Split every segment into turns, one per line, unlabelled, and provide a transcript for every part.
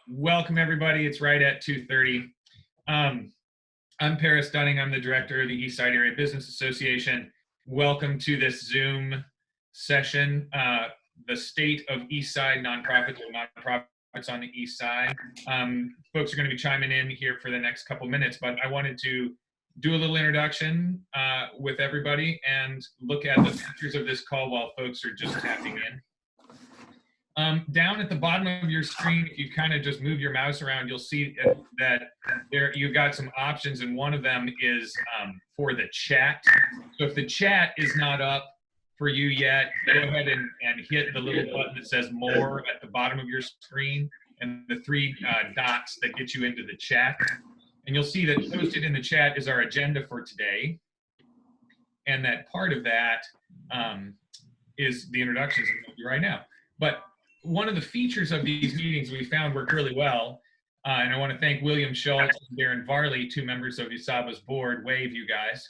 Welcome, everybody. It's right at 2:30. I'm Paris Dunning. I'm the director of the Eastside Area Business Association. Welcome to this Zoom session, the state of Eastside nonprofits or nonprofits on the East Side. Folks are going to be chiming in here for the next couple minutes, but I wanted to do a little introduction with everybody and look at the features of this call while folks are just tapping in. Down at the bottom of your screen, if you kind of just move your mouse around, you'll see that there you've got some options, and one of them is for the chat. So if the chat is not up for you yet, go ahead and hit the little button that says more at the bottom of your screen and the three dots that get you into the chat. And you'll see that posted in the chat is our agenda for today. And that part of that is the introductions I'm going to do right now. But one of the features of these meetings we found worked really well, and I want to thank William Schultz and Darren Varley, two members of ESABA's board. Wave, you guys.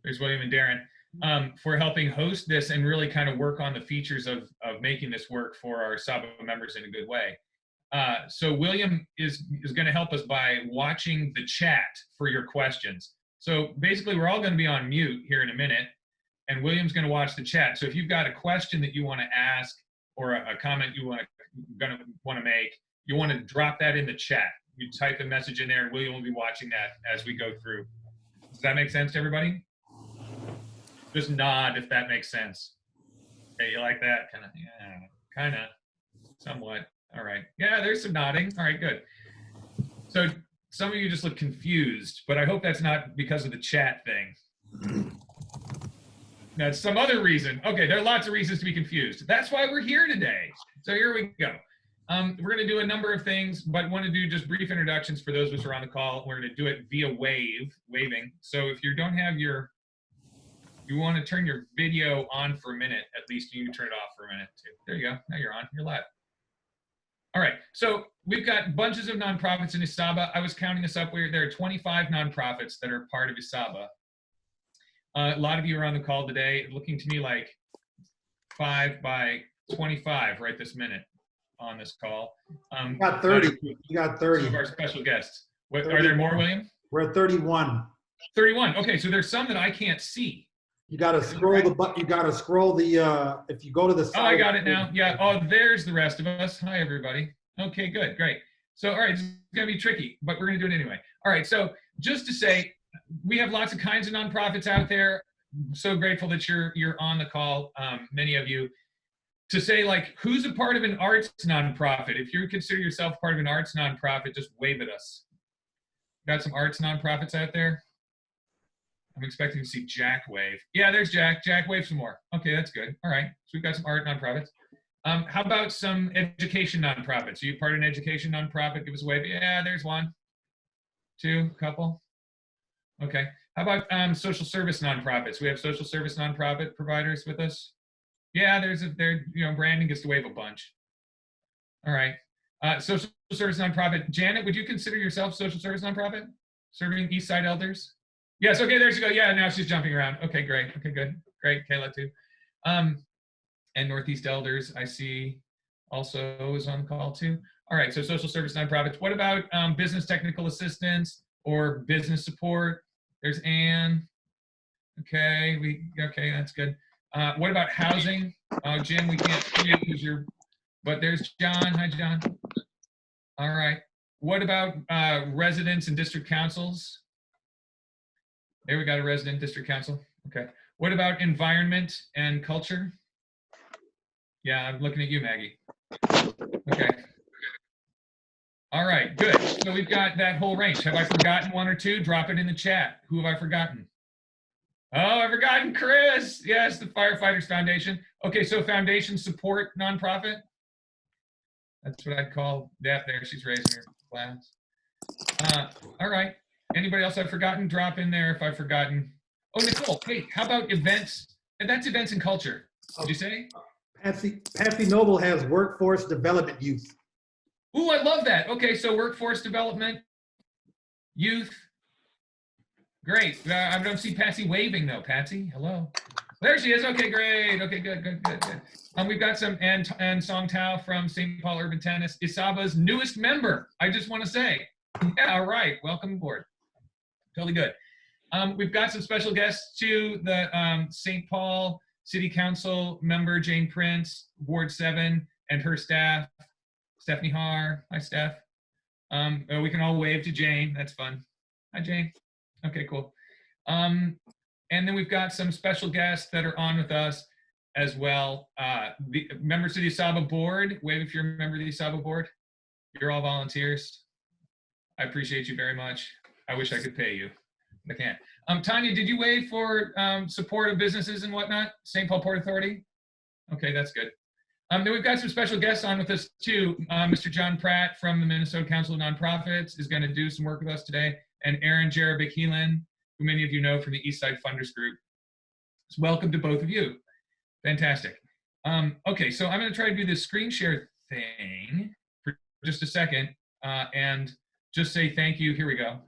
There's William and Darren, for helping host this and really kind of work on the features of making this work for our ESABA members in a good way. So William is going to help us by watching the chat for your questions. So basically, we're all going to be on mute here in a minute, and William's going to watch the chat. So if you've got a question that you want to ask or a comment you want to make, you want to drop that in the chat. You type a message in there, and William will be watching that as we go through. Does that make sense to everybody? Just nod if that makes sense. Okay, you like that? Kind of, yeah, kind of, somewhat. All right. Yeah, there's some nodding. All right, good. So some of you just look confused, but I hope that's not because of the chat thing. That's some other reason. Okay, there are lots of reasons to be confused. That's why we're here today. So here we go. We're going to do a number of things, but want to do just brief introductions for those of us who are on the call. We're going to do it via waving. So if you don't have you want to turn your video on for a minute, at least you can turn it off for a minute too. There you go. Now you're on. You're live. All right. So we've got bunches of nonprofits in ESABA. I was counting this up. There are 25 nonprofits that are part of ESABA. A lot of you are on the call today, looking to me like 5 by 25 right this minute on this call.
You got 30. You got 30.
Some of our special guests. What, are there more, William?
We're at 31.
31. Okay, so there's some that I can't see.
You got to scroll the button. You got to scroll the. If you go to the side.
Oh, I got it now. Yeah. Oh, there's the rest of us. Hi, everybody. Okay, good, great. So, all right, it's gonna be tricky, but we're gonna do it anyway. All right. So, just to say, we have lots of kinds of nonprofits out there. So grateful that you're on the call, many of you. To say, like, who's a part of an arts nonprofit? If you consider yourself part of an arts nonprofit, just wave at us. Got some arts nonprofits out there? I'm expecting to see Jack wave. Yeah, there's Jack. Jack, wave some more. Okay, that's good. All right, so we've got some art nonprofits. How about some education nonprofits? Are you part of an education nonprofit? Give us a wave. Yeah, there's one, two, couple. Okay. How about social service nonprofits? We have social service nonprofit providers with us. Yeah, Brandon gets to wave a bunch. All right. Social service nonprofit. Janet, would you consider yourself social service nonprofit? Serving East Side elders? Yes. Okay, there she go. Yeah, now she's jumping around. Okay, great. Okay, good. Great. Kayla too. And Northeast Elders, I see, also is on the call too. All right, so social service nonprofits. What about business technical assistance or business support? There's Ann. Okay, that's good. What about housing? Jim, we can't see you because but there's John. Hi, John. All right. What about residents and district councils? There we got a resident district council. Okay. What about environment and culture? Yeah, I'm looking at you, Maggie. Okay. All right, good. So we've got that whole range. Have I forgotten one or two? Drop it in the chat. Who have I forgotten? Oh, I've forgotten Chris. Yes, the Firefighters Foundation. Okay, so foundation support nonprofit. That's what I'd call that there. She's raising her glass. All right. Anybody else I've forgotten? Drop in there if I've forgotten. Oh, Nicole, hey, how about events? And that's events and culture. Did you say?
Patsy Noble has workforce development youth.
Ooh, I love that. Okay, so workforce development, youth. Great. I don't see Patsy waving though. Patsy, hello. There she is. Okay, great. Okay, good. We've got some and Song Tao from St. Paul Urban Tennis, ESABA's newest member. I just want to say, yeah, all right, welcome aboard. Totally good. We've got some special guests too. The St. Paul City Council member Jane Prince, Ward 7, and her staff, Stephanie Haar. Hi, Steph. We can all wave to Jane. That's fun. Hi, Jane. Okay, cool. And then we've got some special guests that are on with us as well. The members of the ESABA board, wave if you're a member of the ESABA board. You're all volunteers. I appreciate you very much. I wish I could pay you. I can't. Tanya, did you wave for support of businesses and whatnot? St. Paul Port Authority? Okay, that's good. Then we've got some special guests on with us too. Mr. John Pratt from the Minnesota Council of Nonprofits is going to do some work with us today. And Aaron Jerebic-Heelan, who many of you know from the Eastside Funders Group. So welcome to both of you. Fantastic. Okay, so I'm going to try to do this screen share thing for just a second and just say thank you. Here we go.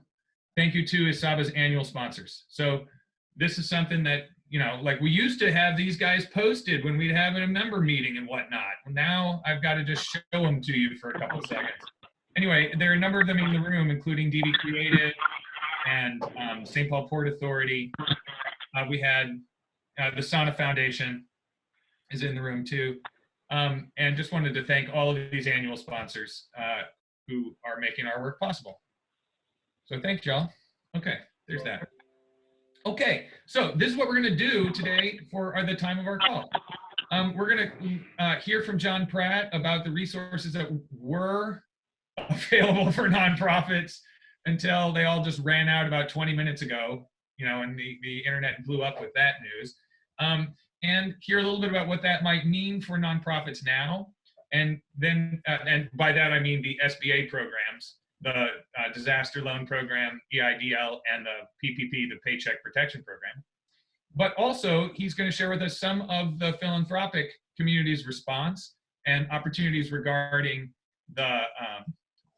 Thank you to ESABA's annual sponsors. So this is something that, you know, like we used to have these guys posted when we'd have a member meeting and whatnot. Now I've got to just show them to you for a couple of seconds. Anyway, there are a number of them in the room, including DB Creative and St. Paul Port Authority. We had the Sana Foundation is in the room too. And just wanted to thank all of these annual sponsors who are making our work possible. So thanks, y'all. Okay, there's that. Okay, so this is what we're going to do today for the time of our call. We're going to hear from John Pratt about the resources that were available for nonprofits until they all just ran out about 20 minutes ago, you know, and the internet blew up with that news. And hear a little bit about what that might mean for nonprofits now. And then, and by that I mean the SBA programs, the disaster loan program, EIDL, and the PPP, the Paycheck Protection Program. But also, he's going to share with us some of the philanthropic community's response and opportunities regarding the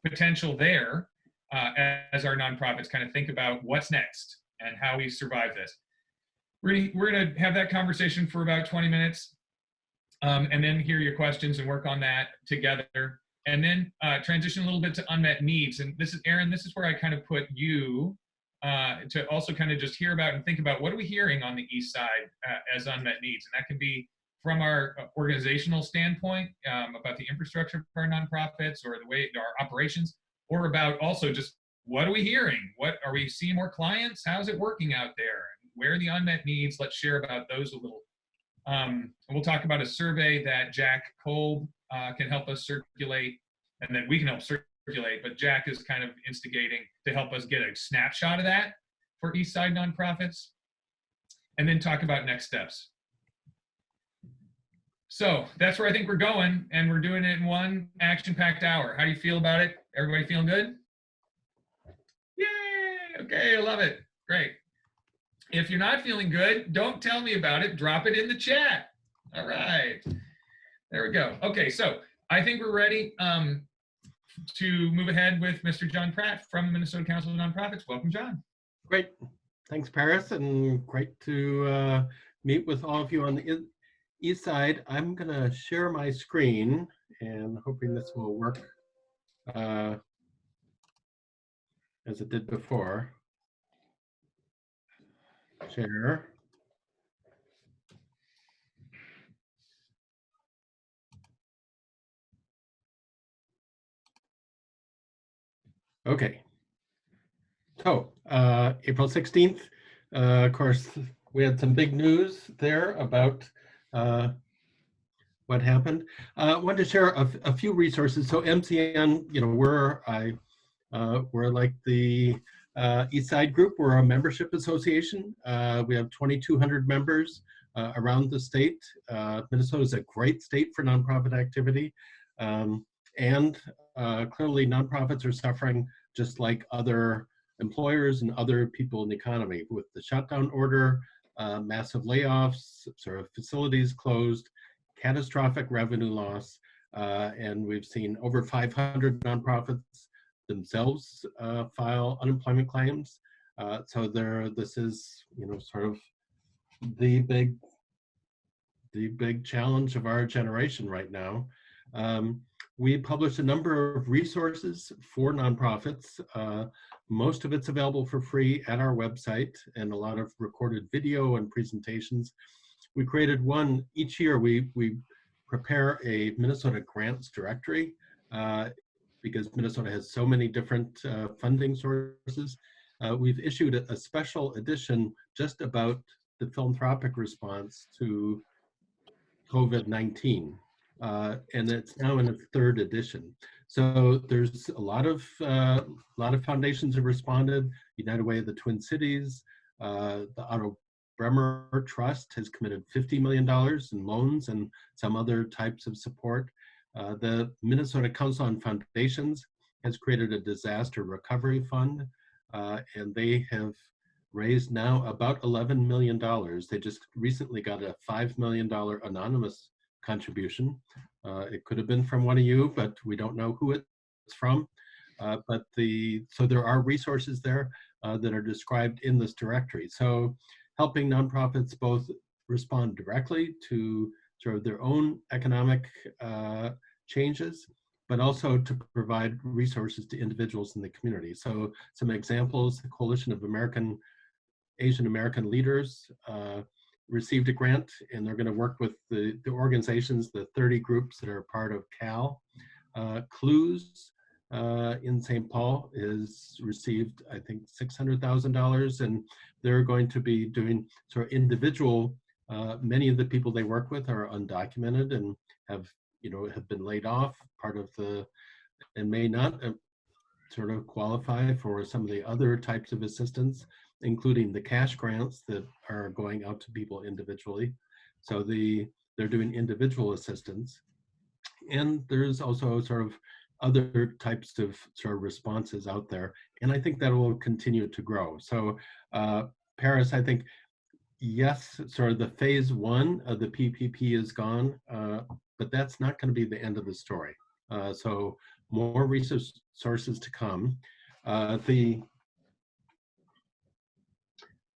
potential there as our nonprofits kind of think about what's next and how we survive this. We're going to have that conversation for about 20 minutes and then hear your questions and work on that together. And then transition a little bit to unmet needs. And this is, Aaron, this is where I kind of put you to also kind of just hear about and think about what are we hearing on the East Side as unmet needs. And that can be from our organizational standpoint about the infrastructure for our nonprofits or the way our operations, or about also just what are we hearing? What are we seeing more clients? How's it working out there? Where are the unmet needs? Let's share about those a little. And we'll talk about a survey that Jack Kolb can help us circulate, and then we can help circulate, but Jack is kind of instigating to help us get a snapshot of that for East Side nonprofits, and then talk about next steps. So that's where I think we're going, and we're doing it in one action-packed hour. How do you feel about it? Everybody feeling good? Yay! Okay, I love it. Great. If you're not feeling good, don't tell me about it. Drop it in the chat. All right. There we go. Okay, so I think we're ready to move ahead with Mr. John Pratt from the Minnesota Council of Nonprofits. Welcome, John.
Great. Thanks, Paris, and great to meet with all of you on the East Side. I'm going to share my screen and hoping this will work as it did before. Share. Okay. So April 16th, of course, we had some big news there about what happened. I wanted to share a few resources. So MCN, you know, we're like the East Side Group. We're a membership association. We have 2,200 members around the state. Minnesota is a great state for nonprofit activity. And clearly nonprofits are suffering just like other employers and other people in the economy with the shutdown order, massive layoffs, sort of facilities closed, catastrophic revenue loss, and we've seen over 500 nonprofits themselves file unemployment claims. So this is, you know, sort of the big the big challenge of our generation right now. We publish a number of resources for nonprofits. Most of it's available for free at our website, and a lot of recorded video and presentations. We created one each year. We prepare a Minnesota grants directory because Minnesota has so many different funding sources. We've issued a special edition just about the philanthropic response to COVID-19. And it's now in its third edition. So there's a lot of foundations have responded. United Way of the Twin Cities, the Otto Bremer Trust has committed $50 million in loans and some other types of support. The Minnesota Council on Foundations has created a disaster recovery fund, and they have raised now about $11 million. They just recently got a $5 million anonymous contribution. It could have been from one of you, but we don't know who it's from. So there are resources there that are described in this directory. So helping nonprofits both respond directly to sort of their own economic changes, but also to provide resources to individuals in the community. So some examples: the Coalition of Asian American Leaders received a grant, and they're going to work with the organizations, the 30 groups that are part of CAL. Clues in St. Paul is received, I think, $600,000, and they're going to be doing sort of individual. Many of the people they work with are undocumented and have been laid off, and may not sort of qualify for some of the other types of assistance, including the cash grants that are going out to people individually. So they're doing individual assistance. And there's also sort of other types of sort of responses out there. And I think that will continue to grow. So Paris, I think, yes, sort of the phase one of the PPP is gone, but that's not going to be the end of the story. So more resources to come.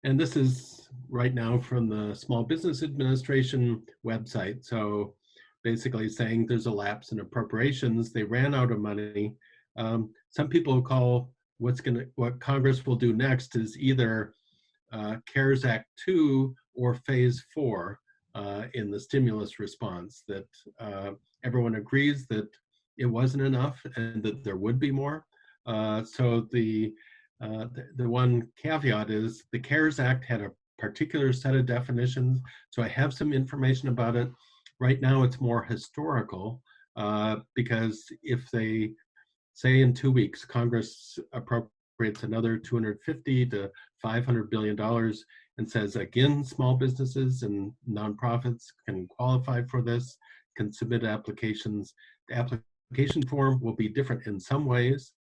And this is right now from the Small Business Administration website. So basically saying there's a lapse in appropriations. They ran out of money. Some people call what Congress will do next is either CARES Act 2 or Phase 4 in the stimulus response, that everyone agrees that it wasn't enough and that there would be more. So the one caveat is the CARES Act had a particular set of definitions. So I have some information about it. Right now it's more historical because if they say in 2 weeks, Congress appropriates another $250 to $500 billion and says, again, small businesses and nonprofits can qualify for this, can submit applications. The application form will be different in some ways,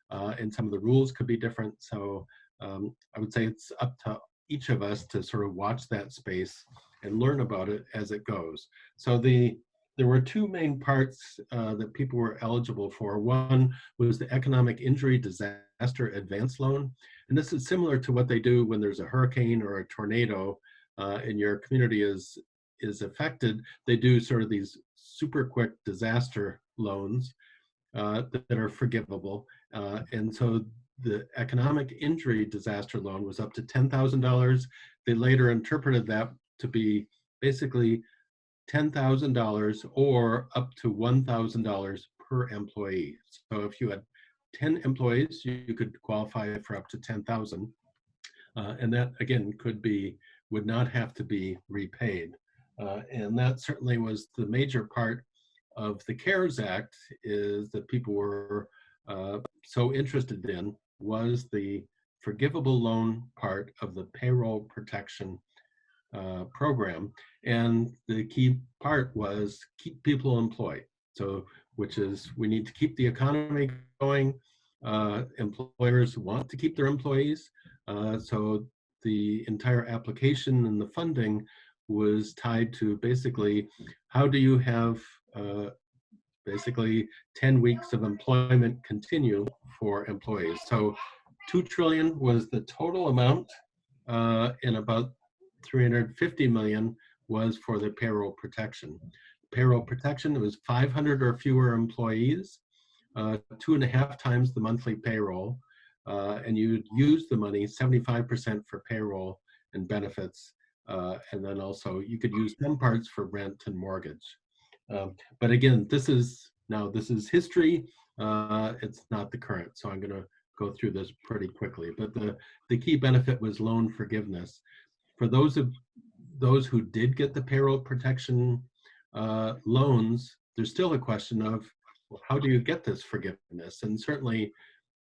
and some of the rules could be different. So I would say it's up to each of us to sort of watch that space and learn about it as it goes. So there were two main parts that people were eligible for. One was the Economic Injury Disaster Advance Loan. And this is similar to what they do when there's a hurricane or a tornado and your community is affected. They do sort of these super quick disaster loans that are forgivable. And so the Economic Injury Disaster Loan was up to $10,000. They later interpreted that to be basically $10,000 or up to $1,000 per employee. So if you had 10 employees, you could qualify for up to 10,000. And that, again, would not have to be repaid. And that certainly was the major part of the CARES Act, is that people were so interested in, was the forgivable loan part of the payroll protection program. And the key part was keep people employed. So, which is, we need to keep the economy going. Employers want to keep their employees. So the entire application and the funding was tied to basically, how do you have basically 10 weeks of employment continue for employees. So $2 trillion was the total amount, and about $350 million was for the payroll protection. Payroll protection, it was 500 or fewer employees, 2.5 times the monthly payroll, and you'd use the money 75% for payroll and benefits, and then also you could use some parts for rent and mortgage. But again, this is history. It's not the current, so I'm going to go through this pretty quickly. But the key benefit was loan forgiveness. For those who did get the payroll protection loans, there's still a question of, well, how do you get this forgiveness? And certainly,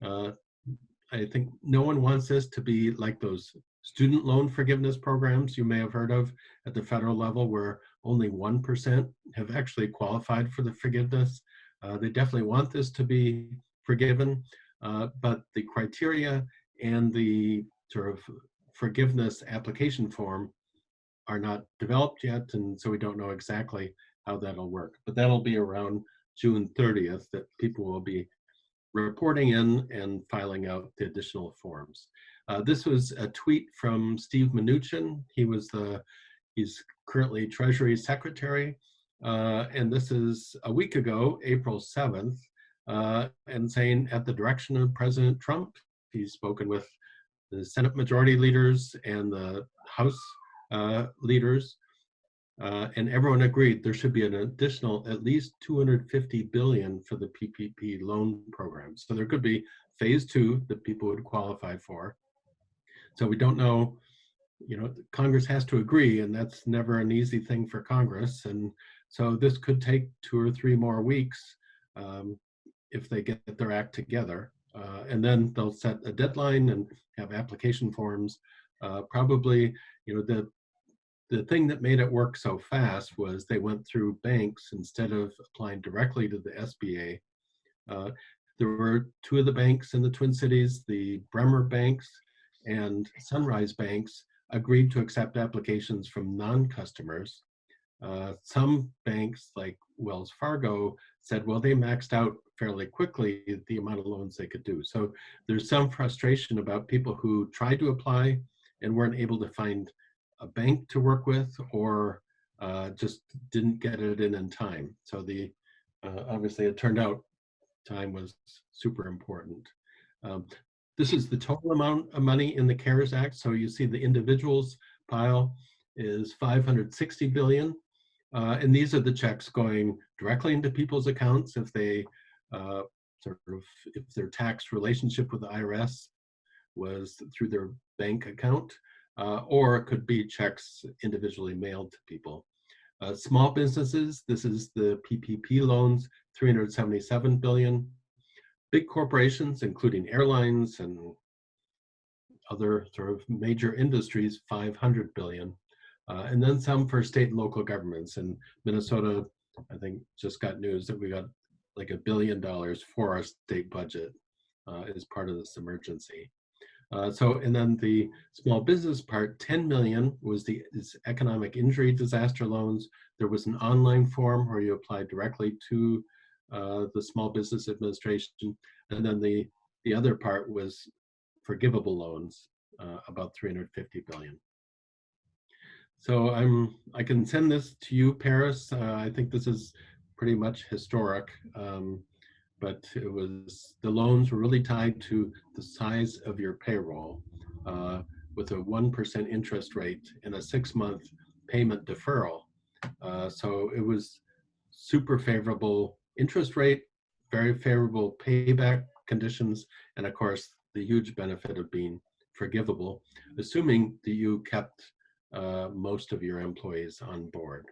I think no one wants this to be like those student loan forgiveness programs you may have heard of at the federal level, where only 1% have actually qualified for the forgiveness. They definitely want this to be forgiven, but the criteria and the sort of forgiveness application form are not developed yet, and so we don't know exactly how that'll work. But that'll be around June 30th that people will be reporting in and filing out the additional forms. This was a tweet from Steve Mnuchin. He's currently Treasury Secretary, and this is a week ago, April 7th, and saying, at the direction of President Trump, he's spoken with the Senate Majority leaders and the House leaders, and everyone agreed there should be an additional at least $250 billion for the PPP loan program. So there could be phase 2 that people would qualify for. So we don't know, Congress has to agree, and that's never an easy thing for Congress. And so this could take 2 or 3 more weeks if they get their act together. And then they'll set a deadline and have application forms. Probably, the thing that made it work so fast was they went through banks instead of applying directly to the SBA. There were 2 of the banks in the Twin Cities, the Bremer banks and Sunrise banks, agreed to accept applications from non-customers. Some banks like Wells Fargo said, well, they maxed out fairly quickly the amount of loans they could do. So there's some frustration about people who tried to apply and weren't able to find a bank to work with, or just didn't get it in time. So obviously it turned out time was super important. This is the total amount of money in the CARES Act. So you see the individuals pile is $560 billion. And these are the checks going directly into people's accounts if they if their tax relationship with the IRS was through their bank account, or it could be checks individually mailed to people. Small businesses, this is the PPP loans, $377 billion. Big corporations, including airlines and other sort of major industries, $500 billion. And then some for state and local governments. And Minnesota, I think, just got news that we got like $1 billion for our state budget as part of this emergency. And then the small business part, 10 million was is economic injury disaster loans. There was an online form where you applied directly to the Small Business Administration. And then the other part was forgivable loans, about 350 billion. So I can send this to you, Paris. I think this is pretty much historic. But the loans were really tied to the size of your payroll, with a 1% interest rate and a 6-month payment deferral. So it was super favorable interest rate, very favorable payback conditions, and of course, the huge benefit of being forgivable, assuming that you kept most of your employees on board.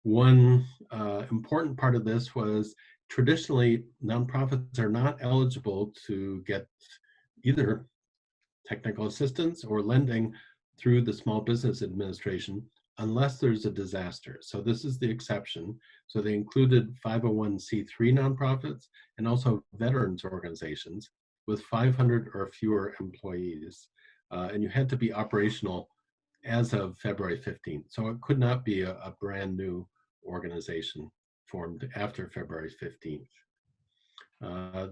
One important part of this was, traditionally, nonprofits are not eligible to get either technical assistance or lending through the Small Business Administration unless there's a disaster. So this is the exception. So they included 501c3 nonprofits and also veterans organizations with 500 or fewer employees. And you had to be operational as of February 15th. So it could not be a brand new organization formed after February 15th.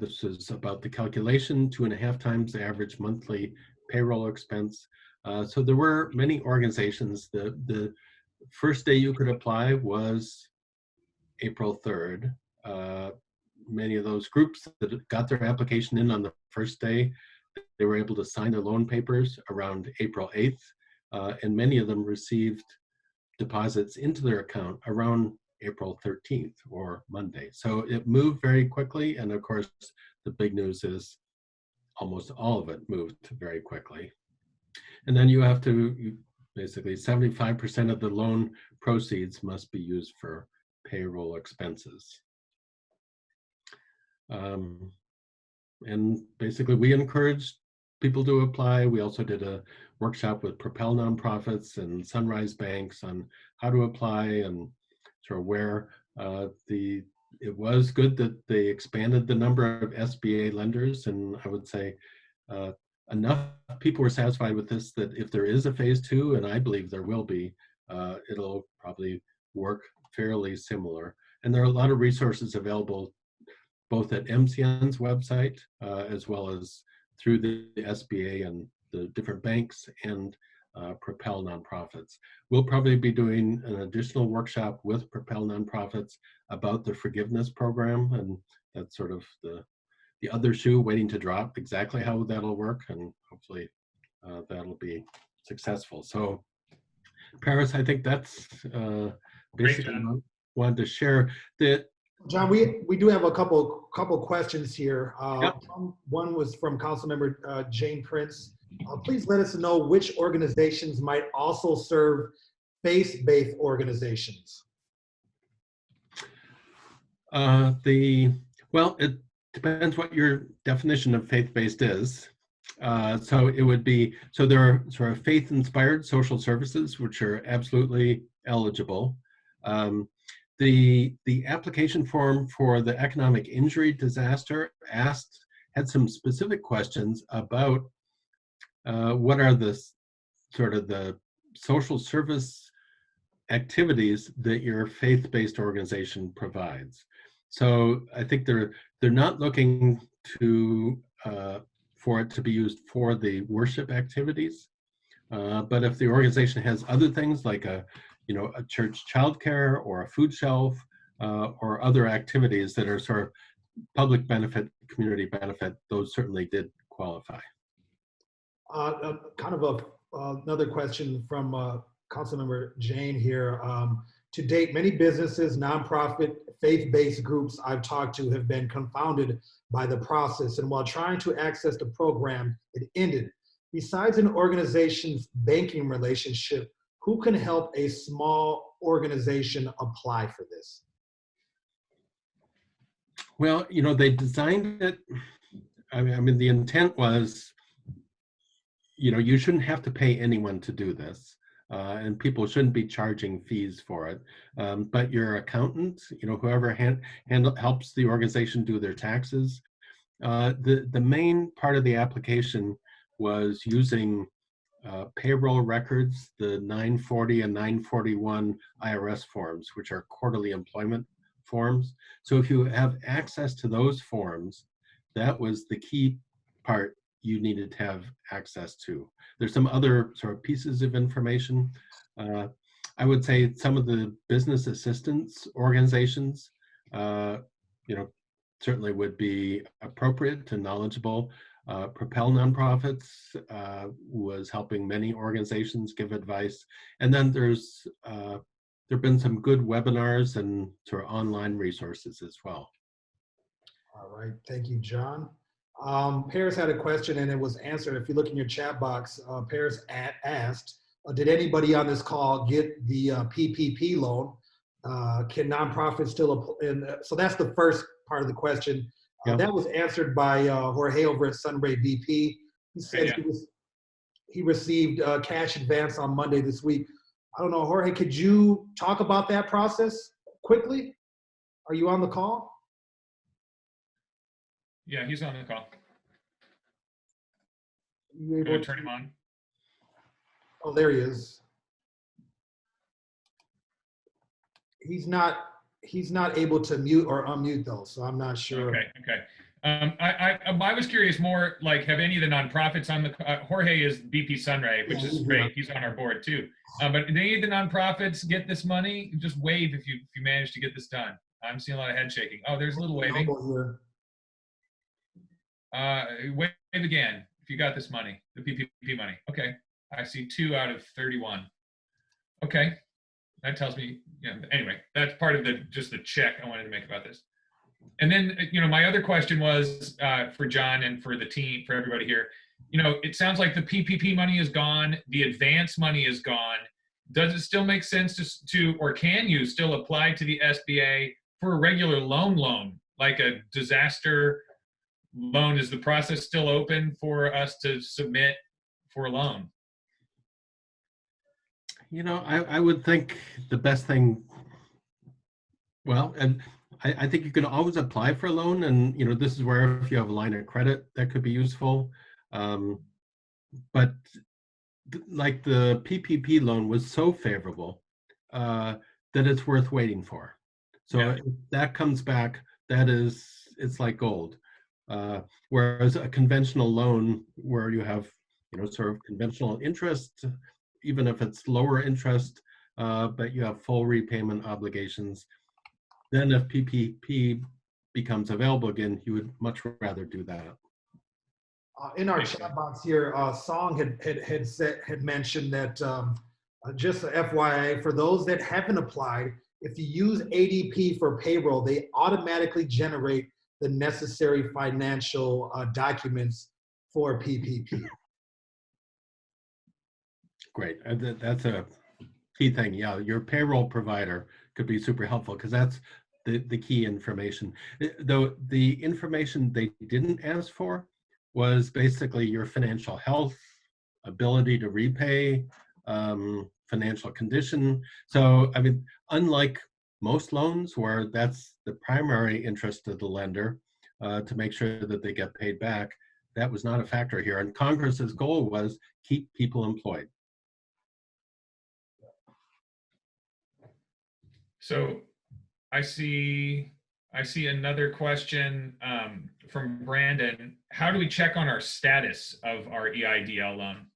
This is about the calculation, 2.5 times the average monthly payroll expense. So there were many organizations. The first day you could apply was April 3rd. Many of those groups that got their application in on the first day, they were able to sign their loan papers around April 8th, and many of them received deposits into their account around April 13th or Monday. So it moved very quickly, and of course, the big news is almost all of it moved very quickly. And then you have to, basically 75% of the loan proceeds must be used for payroll expenses. And basically we encouraged people to apply. We also did a workshop with Propel Nonprofits and Sunrise Banks on how to apply and sort of where it was good that they expanded the number of SBA lenders. And I would say enough people were satisfied with this that if there is a phase 2, and I believe there will be, it'll probably work fairly similar. And there are a lot of resources available both at MCN's website as well as through the SBA and the different banks and Propel Nonprofits. We'll probably be doing an additional workshop with Propel Nonprofits about the forgiveness program, and that's sort of the other shoe waiting to drop, exactly how that'll work, and hopefully that'll be successful. So Paris, I think that's basically what I wanted to share.
John, we do have a couple questions here.
Yep.
One was from Councilmember Jane Prince. Please let us know which organizations might also serve faith-based organizations.
Well, it depends what your definition of faith-based is. So it would be, so there are sort of faith-inspired social services, which are absolutely eligible. The application form for the economic injury disaster had some specific questions about what are the sort of the social service activities that your faith-based organization provides. So I think they're not looking to for it to be used for the worship activities, but if the organization has other things like a church childcare or a food shelf or other activities that are sort of public benefit, community benefit, those certainly did qualify.
Kind of another question from Councilmember Jane here. To date, many businesses, nonprofit, faith-based groups I've talked to have been confounded by the process, and while trying to access the program, it ended. Besides an organization's banking relationship, who can help a small organization apply for this?
Well, they designed it, I mean, the intent was, you shouldn't have to pay anyone to do this, and people shouldn't be charging fees for it. But your accountant, whoever helps the organization do their taxes, the main part of the application was using payroll records, the 940 and 941 IRS forms, which are quarterly employment forms. So if you have access to those forms, that was the key part you needed to have access to. There's some other sort of pieces of information. I would say some of the business assistance organizations, certainly would be appropriate and knowledgeable. Propel Nonprofits was helping many organizations give advice. And then there's have been some good webinars and sort of online resources as well.
All right, thank you, John. Paris had a question and it was answered. If you look in your chat box, Paris asked, did anybody on this call get the PPP loan? Can nonprofits still, so that's the first part of the question.
Yeah.
That was answered by Jorge over at Sunray VP. He said he received cash advance on Monday this week. I don't know, Jorge, could you talk about that process quickly? Are you on the call?
Yeah, he's on the call.
You able
Go turn him on.
Oh, there he is. He's not able to mute or unmute though, so I'm not sure.
Okay. I was curious more, like, have any of the nonprofits on the, Jorge is BP Sunray, which
Yeah,
is great. He's on our board too. But did any of the nonprofits get this money? Just wave if you manage to get this done. I'm seeing a lot of head shaking. Oh, there's a little waving.
Here.
Wave again if you got this money, the PPP money. Okay, I see 2 out of 31. Okay, that tells me, anyway, that's part of just the check I wanted to make about this. And then, my other question was for John and for the team, for everybody here. It sounds like the PPP money is gone, the advance money is gone. Does it still make sense or can you still apply to the SBA for a regular loan, like a disaster loan? Is the process still open for us to submit for a loan?
I would think the best thing, well, and I think you can always apply for a loan, and this is where if you have a line of credit that could be useful. But like the PPP loan was so favorable that it's worth waiting for. So if that comes back, it's like gold. Whereas a conventional loan where you have sort of conventional interest, even if it's lower interest, but you have full repayment obligations, then if PPP becomes available again, you would much rather do that.
In our chat box here, Song had mentioned that just a FYI, for those that haven't applied, if you use ADP for payroll, they automatically generate the necessary financial documents for PPP.
Great. That's a key thing. Yeah, your payroll provider could be super helpful because that's the key information. Though the information they didn't ask for was basically your financial health, ability to repay, financial condition. So, I mean, unlike most loans where that's the primary interest of the lender to make sure that they get paid back, that was not a factor here. And Congress's goal was keep people employed.
So I see another question from Brandon. How do we check on our status of our EIDL loan?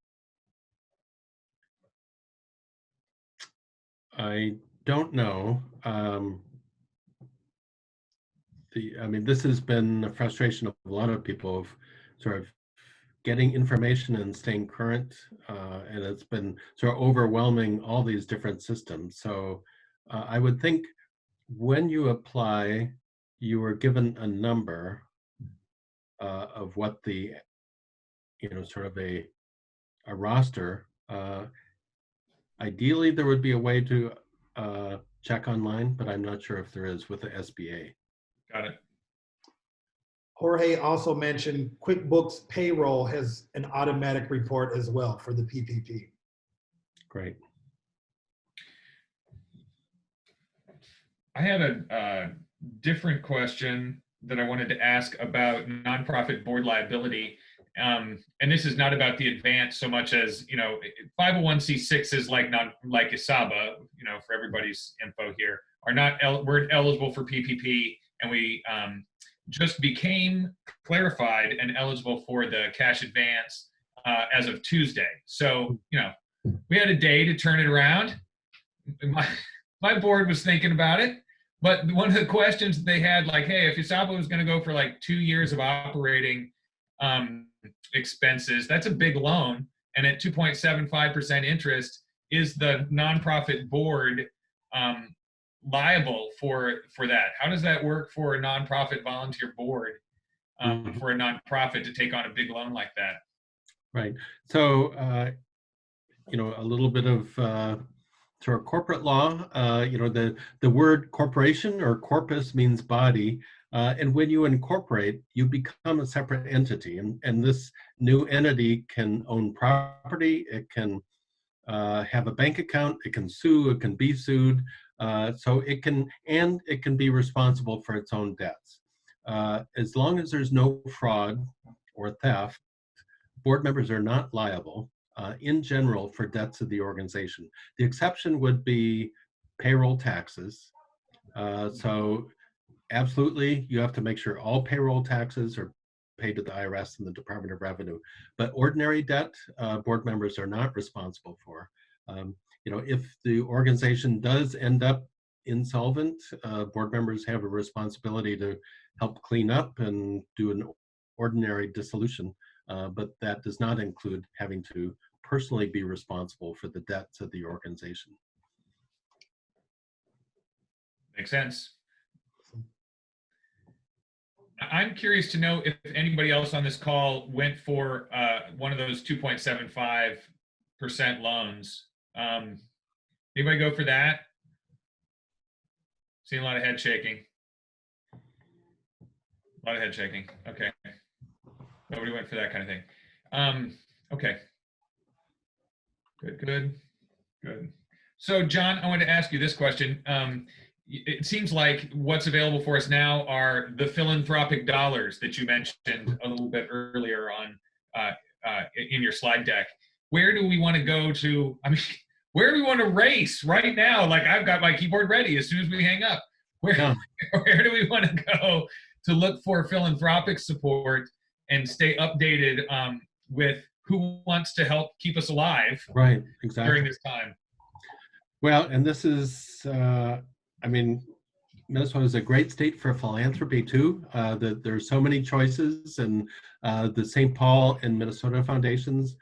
I don't know. This has been a frustration of a lot of people of sort of getting information and staying current, and it's been sort of overwhelming all these different systems. So I would think when you apply, you are given a number of what the, sort of a roster. Ideally, there would be a way to check online, but I'm not sure if there is with the SBA.
Got it.
Jorge also mentioned QuickBooks Payroll has an automatic report as well for the PPP.
Great.
I had a different question that I wanted to ask about nonprofit board liability. And this is not about the advance so much as, 501c6s like ESABA, for everybody's info here, we're eligible for PPP, and we just became clarified and eligible for the cash advance as of Tuesday. So, we had a day to turn it around. My board was thinking about it, but one of the questions that they had, like, hey, if ESABA was going to go for like 2 years of operating expenses, that's a big loan, and at 2.75% interest, is the nonprofit board liable for that? How does that work for a nonprofit volunteer board for a nonprofit to take on a big loan like that?
Right. So, a little bit of sort of corporate law. The word corporation or corpus means body. And when you incorporate, you become a separate entity. And this new entity can own property, it can have a bank account, it can sue, it can be sued. So it can be responsible for its own debts. As long as there's no fraud or theft, board members are not liable in general for debts of the organization. The exception would be payroll taxes. So Absolutely, you have to make sure all payroll taxes are paid to the IRS and the Department of Revenue. But ordinary debt, board members are not responsible for. If the organization does end up insolvent, board members have a responsibility to help clean up and do an ordinary dissolution, but that does not include having to personally be responsible for the debts of the organization.
Makes sense. I'm curious to know if anybody else on this call went for one of those 2.75% loans. Anybody go for that? Seeing a lot of head shaking. A lot of head shaking. Okay. Nobody went for that kind of thing. Okay. Good. So, John, I wanted to ask you this question. It seems like what's available for us now are the philanthropic dollars that you mentioned a little bit earlier on in your slide deck. Where do we want to go to? I mean, where do we want to race right now? Like, I've got my keyboard ready as soon as we hang up. Where do we want to go to look for philanthropic support and stay updated with who wants to help keep us alive during this time?
Well, and this is, Minnesota is a great state for philanthropy too. There's so many choices, and the St. Paul and Minnesota foundations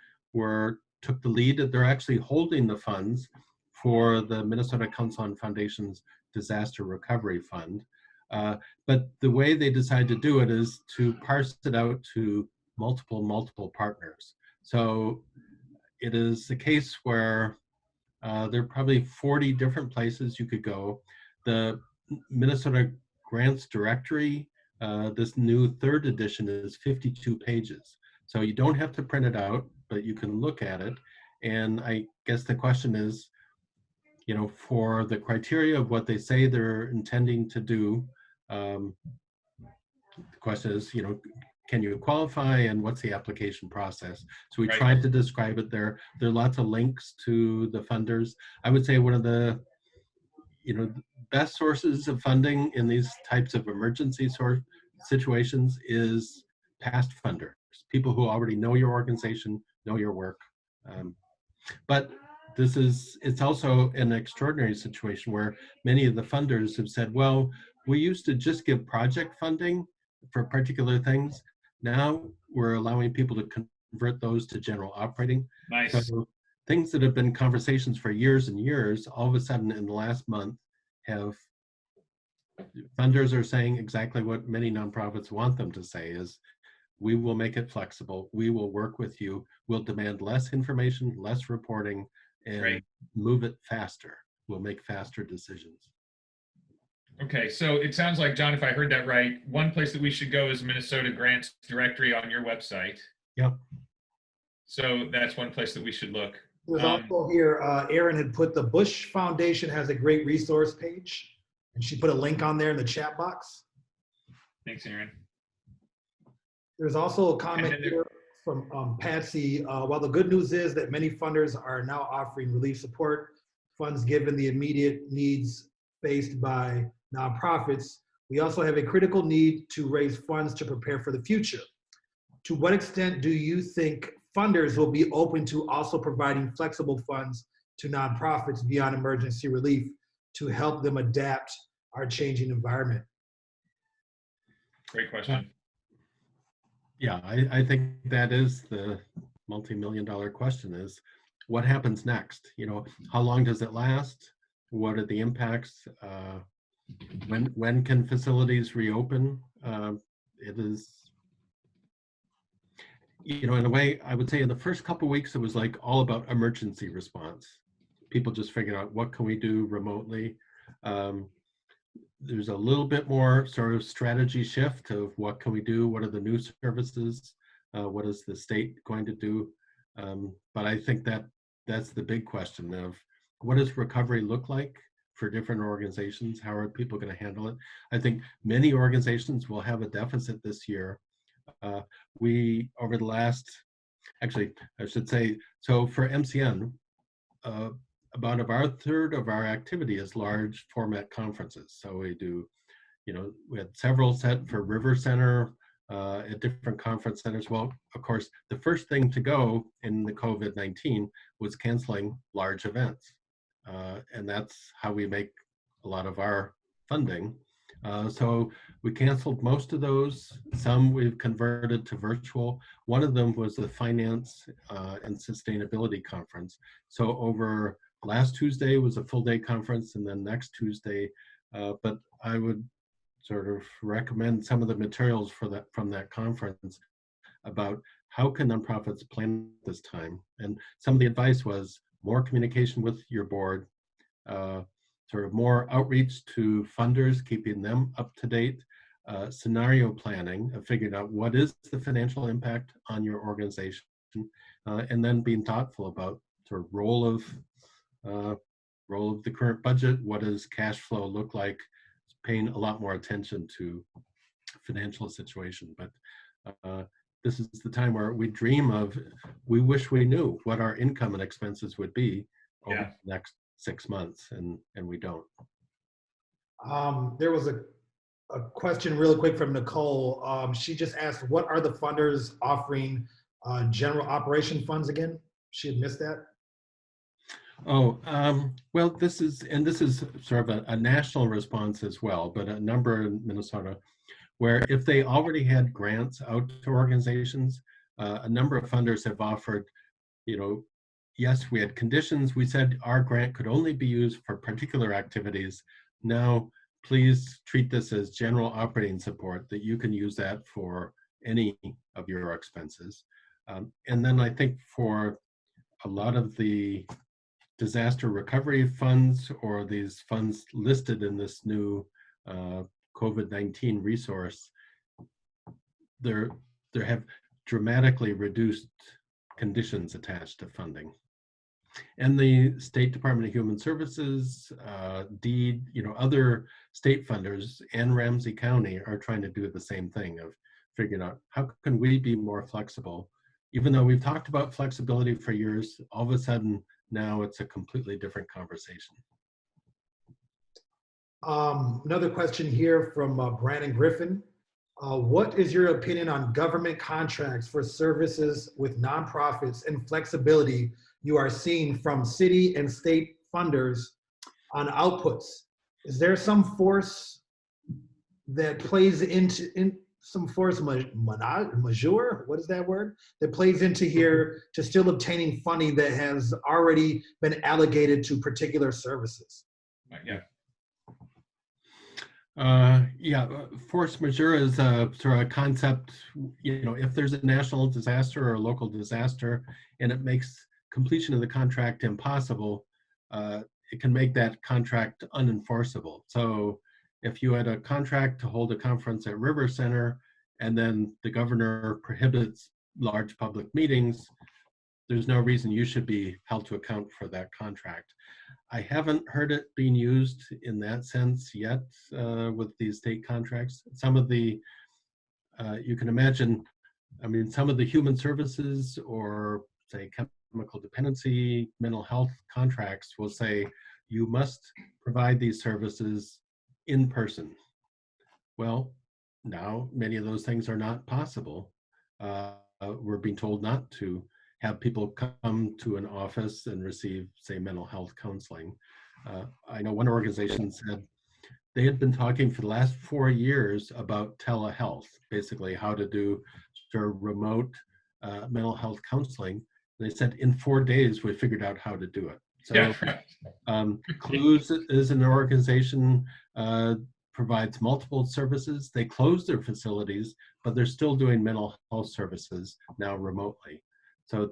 took the lead. They're actually holding the funds for the Minnesota Council on Foundations Disaster Recovery Fund. But the way they decide to do it is to parse it out to multiple partners. So it is a case where there are probably 40 different places you could go. The Minnesota Grants Directory, this new 3rd edition, is 52 pages. So you don't have to print it out, but you can look at it. And I guess the question is, for the criteria of what they say they're intending to do, the question is, can you qualify, and what's the application process? So we tried to describe it there. There are lots of links to the funders. I would say one of the best sources of funding in these types of emergency situations is past funders, people who already know your organization, know your work. But it's also an extraordinary situation where many of the funders have said, well, we used to just give project funding for particular things. Now we're allowing people to convert those to general operating.
Nice.
So things that have been conversations for years and years, all of a sudden in the last month funders are saying exactly what many nonprofits want them to say is, we will make it flexible. We will work with you. We'll demand less information, less reporting, and move it faster. We'll make faster decisions.
Okay, so it sounds like, John, if I heard that right, one place that we should go is Minnesota Grants Directory on your website.
Yep.
So that's one place that we should look.
There's also here, Erin had put the Bush Foundation has a great resource page, and she put a link on there in the chat box.
Thanks, Erin.
There's also a comment here from Patsy. While the good news is that many funders are now offering relief support funds given the immediate needs faced by nonprofits, we also have a critical need to raise funds to prepare for the future. To what extent do you think funders will be open to also providing flexible funds to nonprofits beyond emergency relief to help them adapt our changing environment?
Great question.
Yeah, I think that is the multi-million-dollar question, is what happens next? How long does it last? What are the impacts? When can facilities reopen? It is, in a way, I would say in the first couple of weeks, it was like all about emergency response. People just figured out, what can we do remotely? There's a little bit more sort of strategy shift of what can we do? What are the new services? What is the state going to do? But I think that's the big question of, what does recovery look like for different organizations? How are people going to handle it? I think many organizations will have a deficit this year. We, over the last, actually, I should say, so for MCN, about a third of our activity is large format conferences. So we do, we had several set for River Center at different conference centers. Well, of course, the first thing to go in the COVID-19 was canceling large events. And that's how we make a lot of our funding. So we canceled most of those. Some we've converted to virtual. One of them was the Finance and Sustainability Conference. So over last Tuesday was a full day conference, and then next Tuesday, but I would sort of recommend some of the materials from that conference about how can nonprofits plan this time. And some of the advice was more communication with your board, sort of more outreach to funders, keeping them up to date, scenario planning of figuring out what is the financial impact on your organization, and then being thoughtful about sort of role of the current budget. What does cash flow look like? Paying a lot more attention to financial situation. But this is the time where we wish we knew what our income and expenses would be over the next 6 months, and we don't.
There was a question really quick from Nicole. She just asked, what are the funders offering general operation funds again? She had missed that.
Oh, well, this is sort of a national response as well, but a number in Minnesota where if they already had grants out to organizations, a number of funders have offered, yes, we had conditions. We said our grant could only be used for particular activities. Now, please treat this as general operating support, that you can use that for any of your expenses. And then I think for a lot of the disaster recovery funds or these funds listed in this new COVID-19 resource, there have dramatically reduced conditions attached to funding. And the State Department of Human Services, DEED, other state funders and Ramsey County are trying to do the same thing of figuring out how can we be more flexible. Even though we've talked about flexibility for years, all of a sudden now it's a completely different conversation.
Another question here from Brandon Griffin. What is your opinion on government contracts for services with nonprofits and flexibility you are seeing from city and state funders on outputs? Is there some force that plays into some force majeure? What is that word? That plays into here to still obtaining funding that has already been allocated to particular services?
Force majeure is a sort of a concept, if there's a national disaster or a local disaster and it makes completion of the contract impossible, it can make that contract unenforceable. So if you had a contract to hold a conference at River Center and then the governor prohibits large public meetings, there's no reason you should be held to account for that contract. I haven't heard it being used in that sense yet with these state contracts. Some of the, you can imagine, some of the human services or say chemical dependency, mental health contracts will say, you must provide these services in person. Well, now many of those things are not possible. We're being told not to have people come to an office and receive, say, mental health counseling. I know one organization said they had been talking for the last 4 years about telehealth, basically how to do sort of remote mental health counseling. They said in 4 days, we figured out how to do it. So Clues is an organization, provides multiple services. They closed their facilities, but they're still doing mental health services now remotely. So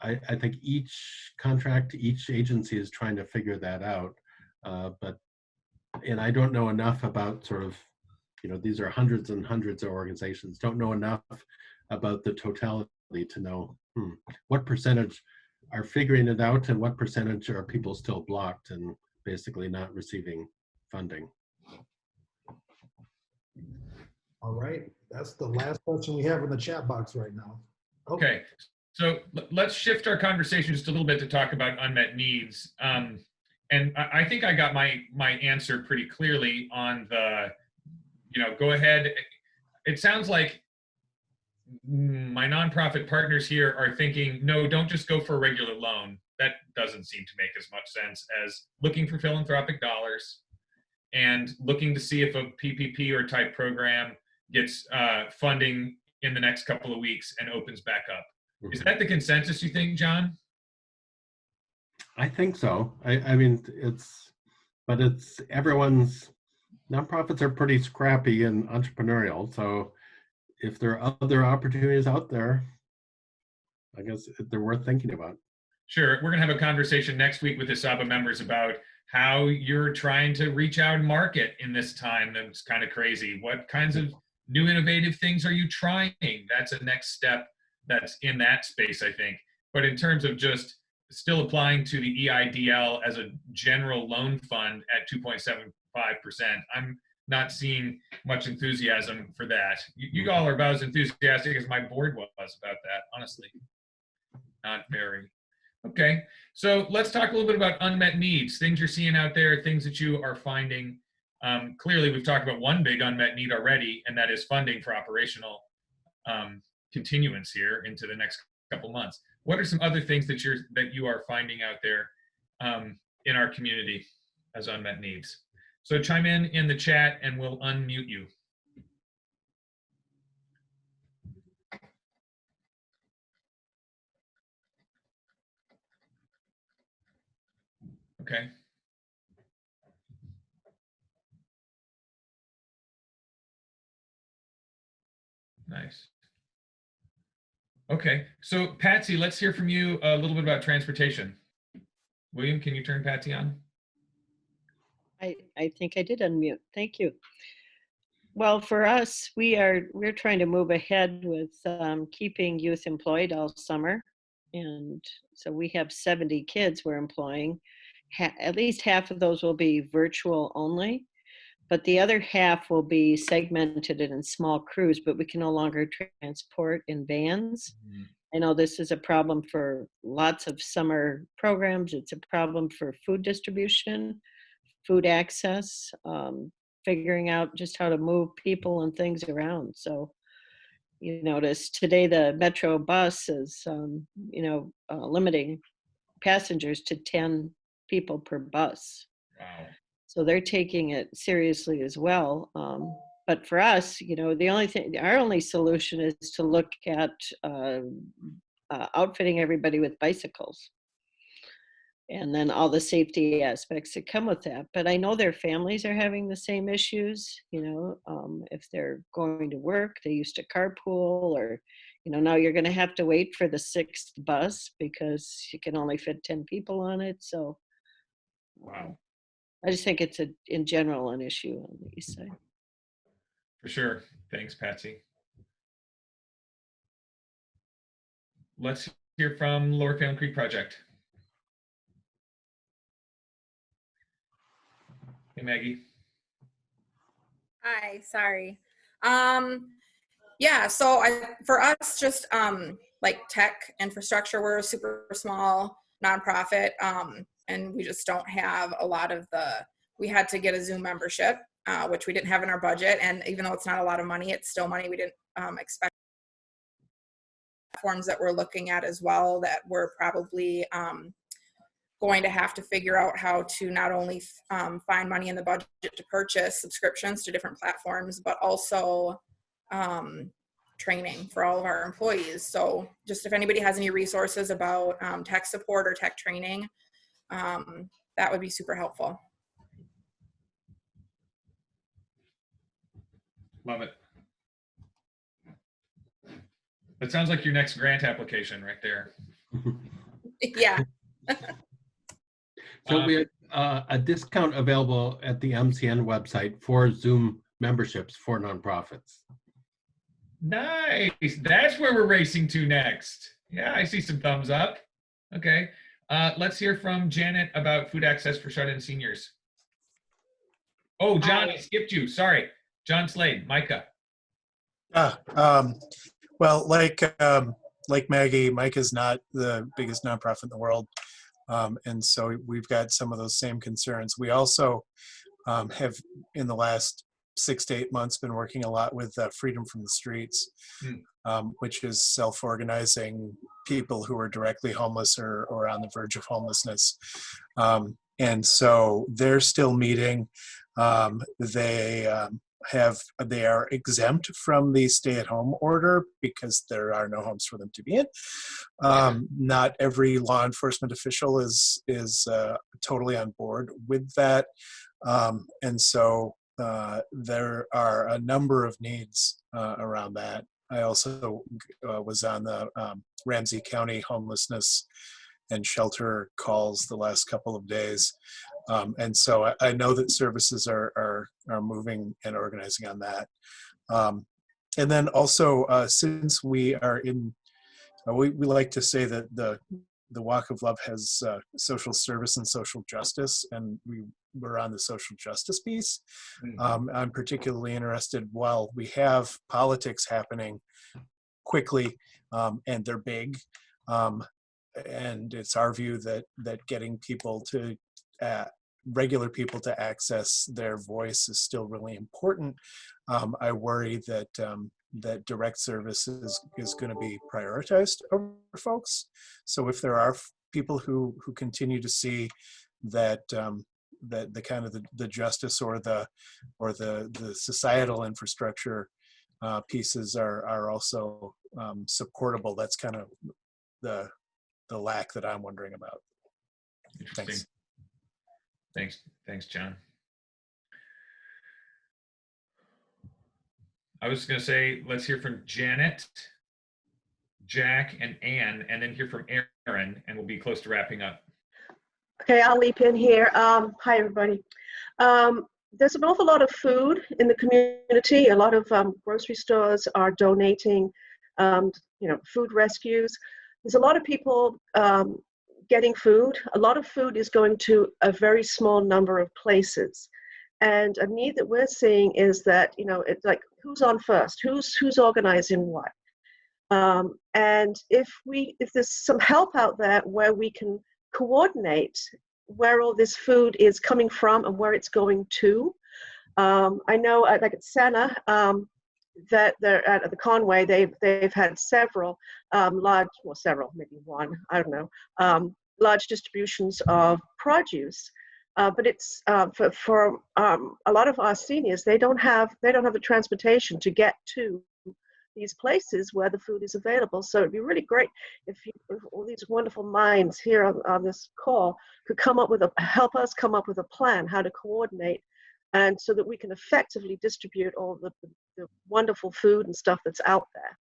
I think each contract, each agency is trying to figure that out. And I don't know enough about sort of, these are hundreds and hundreds of organizations, don't know enough about the totality to know what percentage are figuring it out and what percentage are people still blocked and basically not receiving funding.
All right, that's the last question we have in the chat box right now.
Okay, so let's shift our conversation just a little bit to talk about unmet needs. and I think I got my answer pretty clearly on the, go ahead. It sounds like my nonprofit partners here are thinking, no, don't just go for a regular loan. That doesn't seem to make as much sense as looking for philanthropic dollars and looking to see if a PPP or type program gets funding in the next couple of weeks and opens back up. Is that the consensus, you think, John?
I think so. I mean, but everyone's, nonprofits are pretty scrappy and entrepreneurial. So if there are other opportunities out there, I guess they're worth thinking about.
Sure. We're going to have a conversation next week with ESABA members about how you're trying to reach out and market in this time that's kind of crazy. What kinds of new innovative things are you trying? That's a next step that's in that space, I think. But in terms of just still applying to the EIDL as a general loan fund at 2.75%, I'm not seeing much enthusiasm for that. You all are about as enthusiastic as my board was about that, honestly. Not very. Okay, so let's talk a little bit about unmet needs, things you're seeing out there, things that you are finding. Clearly, we've talked about one big unmet need already, and that is funding for operational continuance here into the next couple months. What are some other things that you are finding out there in our community as unmet needs? So chime in the chat, and we'll unmute you. Okay. Nice. Okay, so Patsy, let's hear from you a little bit about transportation. William, can you turn Patsy on?
I think I did unmute. Thank you. Well, for us, we're trying to move ahead with keeping youth employed all summer. And so we have 70 kids we're employing. At least half of those will be virtual only, but the other half will be segmented in small crews, but we can no longer transport in vans. Mm-hmm. I know this is a problem for lots of summer programs. It's a problem for food distribution, food access, figuring out just how to move people and things around. So, you notice today the Metro bus is, limiting passengers to 10 people per bus.
Wow.
So they're taking it seriously as well. But for us, our only solution is to look at outfitting everybody with bicycles. And then all the safety aspects that come with that. But I know their families are having the same issues. If they're going to work, they used to carpool, or, now you're going to have to wait for the 6th bus because you can only fit 10 people on it. So,
wow.
I just think it's in general an issue on the east side.
For sure. Thanks, Patsy. Let's hear from Lower Salem Creek Project. Hey, Maggie.
Hi, sorry. Yeah, so for us, just like tech infrastructure, we're a super small nonprofit, and we just don't have a lot of we had to get a Zoom membership, which we didn't have in our budget. And even though it's not a lot of money, it's still money we didn't expect. Platforms that we're looking at as well that we're probably going to have to figure out how to not only find money in the budget to purchase subscriptions to different platforms, but also training for all of our employees. So just if anybody has any resources about tech support or tech training, that would be super helpful.
Love it. That sounds like your next grant application right there.
Yeah.
So we have a discount available at the MCN website for Zoom memberships for nonprofits.
Nice. That's where we're racing to next. Yeah, I see some thumbs up. Okay. Let's hear from Janet about food access for shut-in seniors. Oh, John, I skipped you. Sorry. John Slade, Micah.
Well, like Maggie, Micah is not the biggest nonprofit in the world. And so we've got some of those same concerns. We also have, in the last 6 to 8 months, been working a lot with Freedom from the Streets, which is self-organizing people who are directly homeless or on the verge of homelessness. And so they're still meeting. They are exempt from the stay-at-home order because there are no homes for them to be in. Not every law enforcement official is totally on board with that. And so there are a number of needs around that. I also was on the Ramsey County homelessness and shelter calls the last couple of days. And so I know that services are moving and organizing on that. And then also, since we are in, we like to say that the Walk of Love has social service and social justice, and we're on the social justice piece. I'm particularly interested, while we have politics happening quickly, and they're big, and it's our view that getting people to regular people to access their voice is still really important. I worry that that direct service is going to be prioritized over folks. So if there are people who continue to see that that the kind of the justice or the societal infrastructure pieces are also supportable, that's kind of the lack that I'm wondering about.
Interesting. Thanks, John. I was going to say, let's hear from Janet, Jack, and Anne, and then hear from Aaron, and we'll be close to wrapping up.
Okay, I'll leap in here. Hi, everybody. There's an awful lot of food in the community. A lot of grocery stores are donating, food rescues. There's a lot of people getting food. A lot of food is going to a very small number of places. And a need that we're seeing is that, it's like, who's on first? Who's organizing what? And if there's some help out there where we can coordinate where all this food is coming from and where it's going to. I know, like at Santa, that they're at the Conway, they've had several maybe one, I don't know, large distributions of produce. But it's for a lot of our seniors, they don't have the transportation to get to these places where the food is available. So it'd be really great if all these wonderful minds here on this call could help us come up with a plan how to coordinate, and so that we can effectively distribute all the wonderful food and stuff that's out there.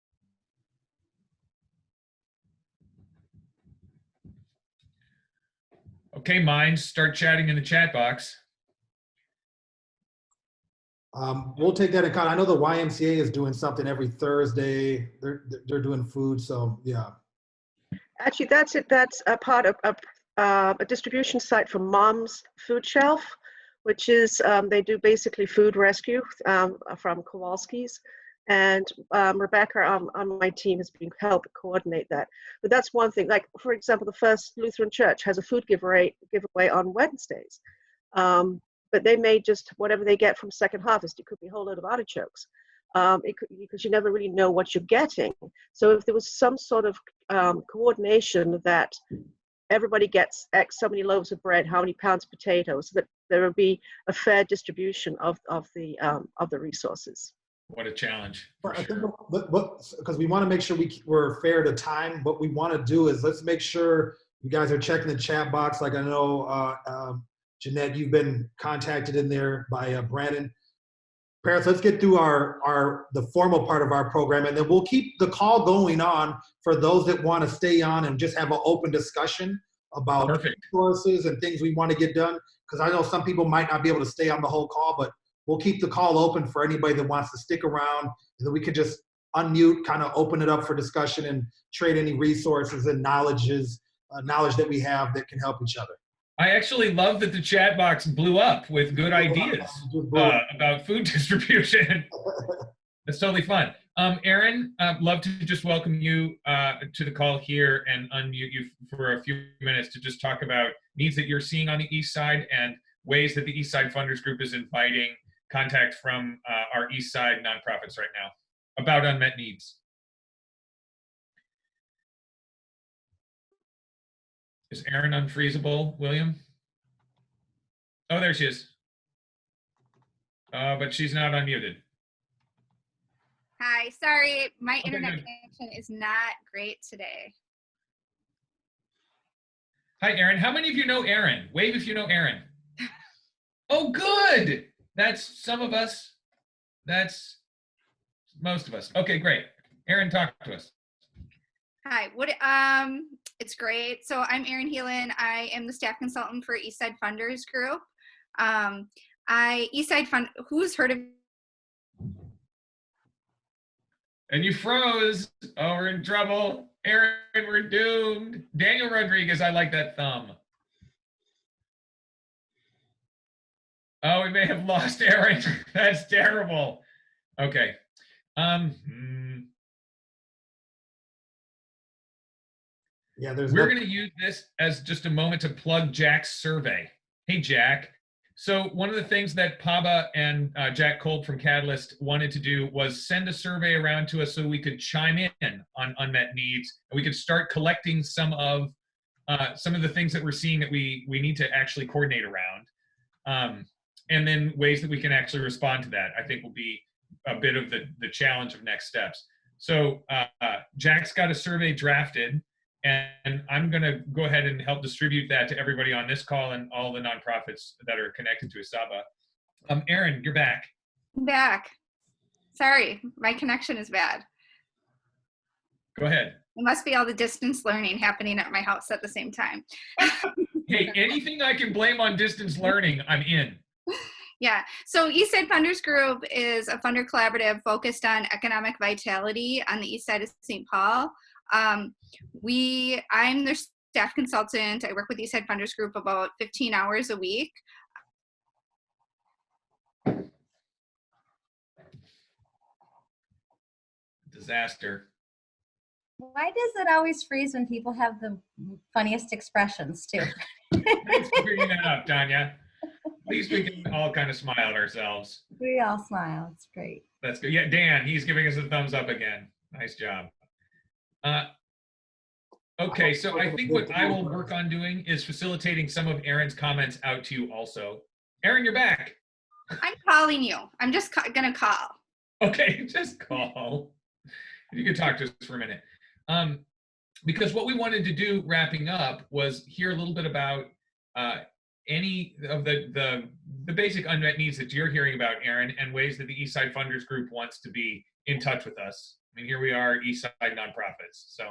Okay, minds, start chatting in the chat box.
We'll take that in account. I know the YMCA is doing something every Thursday. They're doing food, so yeah. Actually,
that's it. That's a part of a distribution site for Mom's Food Shelf, which is they do basically food rescue from Kowalski's. And Rebecca on my team has been helping coordinate that. But that's one thing. Like, for example, the First Lutheran Church has a food giveaway on Wednesdays. But they may just, whatever they get from Second Harvest, it could be a whole load of artichokes. Because you never really know what you're getting. So if there was some sort of coordination that everybody gets X so many loaves of bread, how many pounds of potatoes, that there would be a fair distribution of the resources.
What a challenge.
Because we want to make sure we're fair to time. What we want to do is let's make sure you guys are checking the chat box. Like I know, Jeanette, you've been contacted in there by Brandon. Parents, let's get through the formal part of our program, and then we'll keep the call going on for those that want to stay on and just have an open discussion about resources and things we want to get done. Because I know some people might not be able to stay on the whole call, but we'll keep the call open for anybody that wants to stick around, and then we could just unmute, kind of open it up for discussion and trade any resources and knowledge that we have that can help each other.
I actually love that the chat box blew up with good ideas about food distribution. It's totally fun. Aaron, love to just welcome you to the call here and unmute you for a few minutes to just talk about needs that you're seeing on the East Side and ways that the East Side Funders Group is inviting contact from our East Side nonprofits right now about unmet needs. Is Aaron unfreezable, William? Oh, there she is. But she's not unmuted.
Hi, sorry, my
Okay,
internet
good.
connection is not great today.
Hi, Aaron. How many of you know Aaron? Wave if you know Aaron. Oh, good. That's some of us. That's most of us. Okay, great. Aaron, talk to us.
Hi, it's great. So I'm Erin Heelan. I am the staff consultant for Eastside Funders Group. Eastside Fund, who's heard of?
And you froze. Oh, we're in trouble. Aaron, we're doomed. Daniel Rodriguez, I like that thumb. Oh, we may have lost Aaron. That's terrible. Okay.
Yeah,
we're going to use this as just a moment to plug Jack's survey. Hey, Jack. So one of the things that Paba and Jack Kolb from Catalyst wanted to do was send a survey around to us so we could chime in on unmet needs, and we could start collecting some of the things that we're seeing that we need to actually coordinate around, and then ways that we can actually respond to that. I think will be a bit of the challenge of next steps. So Jack's got a survey drafted, and I'm going to go ahead and help distribute that to everybody on this call and all the nonprofits that are connected to ESABA. Erin, you're back.
I'm back. Sorry, my connection is bad.
Go ahead.
It must be all the distance learning happening at my house at the same time.
Hey, anything I can blame on distance learning, I'm in.
Yeah, so Eastside Funders Group is a funder collaborative focused on economic vitality on the east side of St. Paul. I'm their staff consultant. I work with Eastside Funders Group about 15 hours a week.
Disaster.
Why does it always freeze when people have the funniest expressions too?
Thanks for bringing that up, Tanya. At least we can all kind of smile at ourselves.
We all smile. It's great.
That's good. Yeah, Dan, he's giving us a thumbs up again. Nice job. Okay, so I think what I will work on doing is facilitating some of Aaron's comments out to you also. Aaron, you're back.
I'm calling you. I'm just gonna call.
Okay, just call. You can talk to us for a minute. Because what we wanted to do wrapping up was hear a little bit about any of the basic unmet needs that you're hearing about, Aaron, and ways that the Eastside Funders Group wants to be in touch with us. I mean, here we are, Eastside Nonprofits. So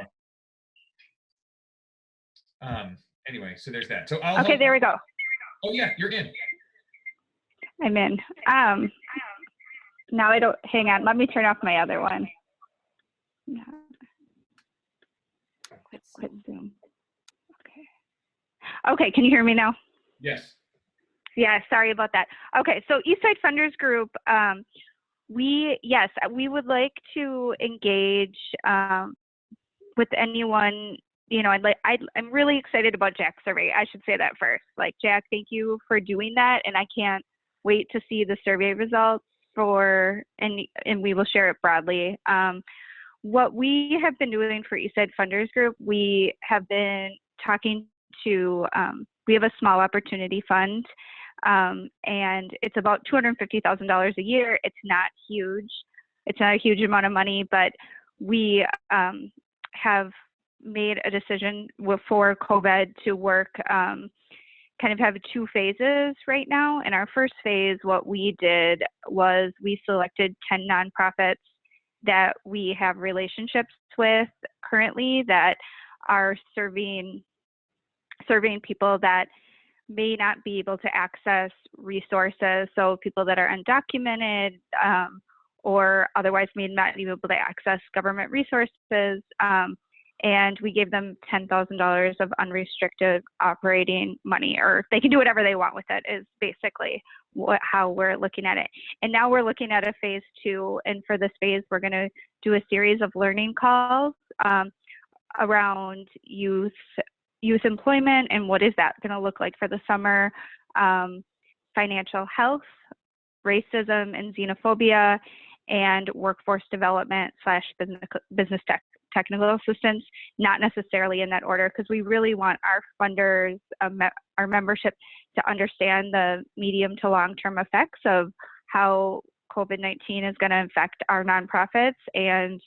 anyway, so there's that. So I'll
okay, there we go.
Oh yeah, you're in.
I'm in. Now I don't, hang on, let me turn off my other one. Quit Zoom. Okay, can you hear me now?
Yes.
Yeah, sorry about that. Okay, so Eastside Funders Group, we would like to engage with anyone. You know, I'm really excited about Jack's survey. I should say that first. Like, Jack, thank you for doing that, and I can't wait to see the survey results and we will share it broadly. What we have been doing for Eastside Funders Group, we have been talking to, we have a small opportunity fund, and it's about $250,000 a year. It's not huge. It's not a huge amount of money, but we have made a decision before COVID to work, kind of have 2 phases right now. In our first phase, what we did was we selected 10 nonprofits that we have relationships with currently that are serving people that may not be able to access resources. So people that are undocumented or otherwise may not be able to access government resources. And we gave them $10,000 of unrestricted operating money, or they can do whatever they want with it, is basically how we're looking at it. And now we're looking at a phase 2. And for this phase, we're going to do a series of learning calls around youth employment and what is that going to look like for the summer, financial health, racism and xenophobia, and workforce development / business technical assistance, not necessarily in that order, because we really want our funders, our membership, to understand the medium to long-term effects of how COVID-19 is going to affect our nonprofits and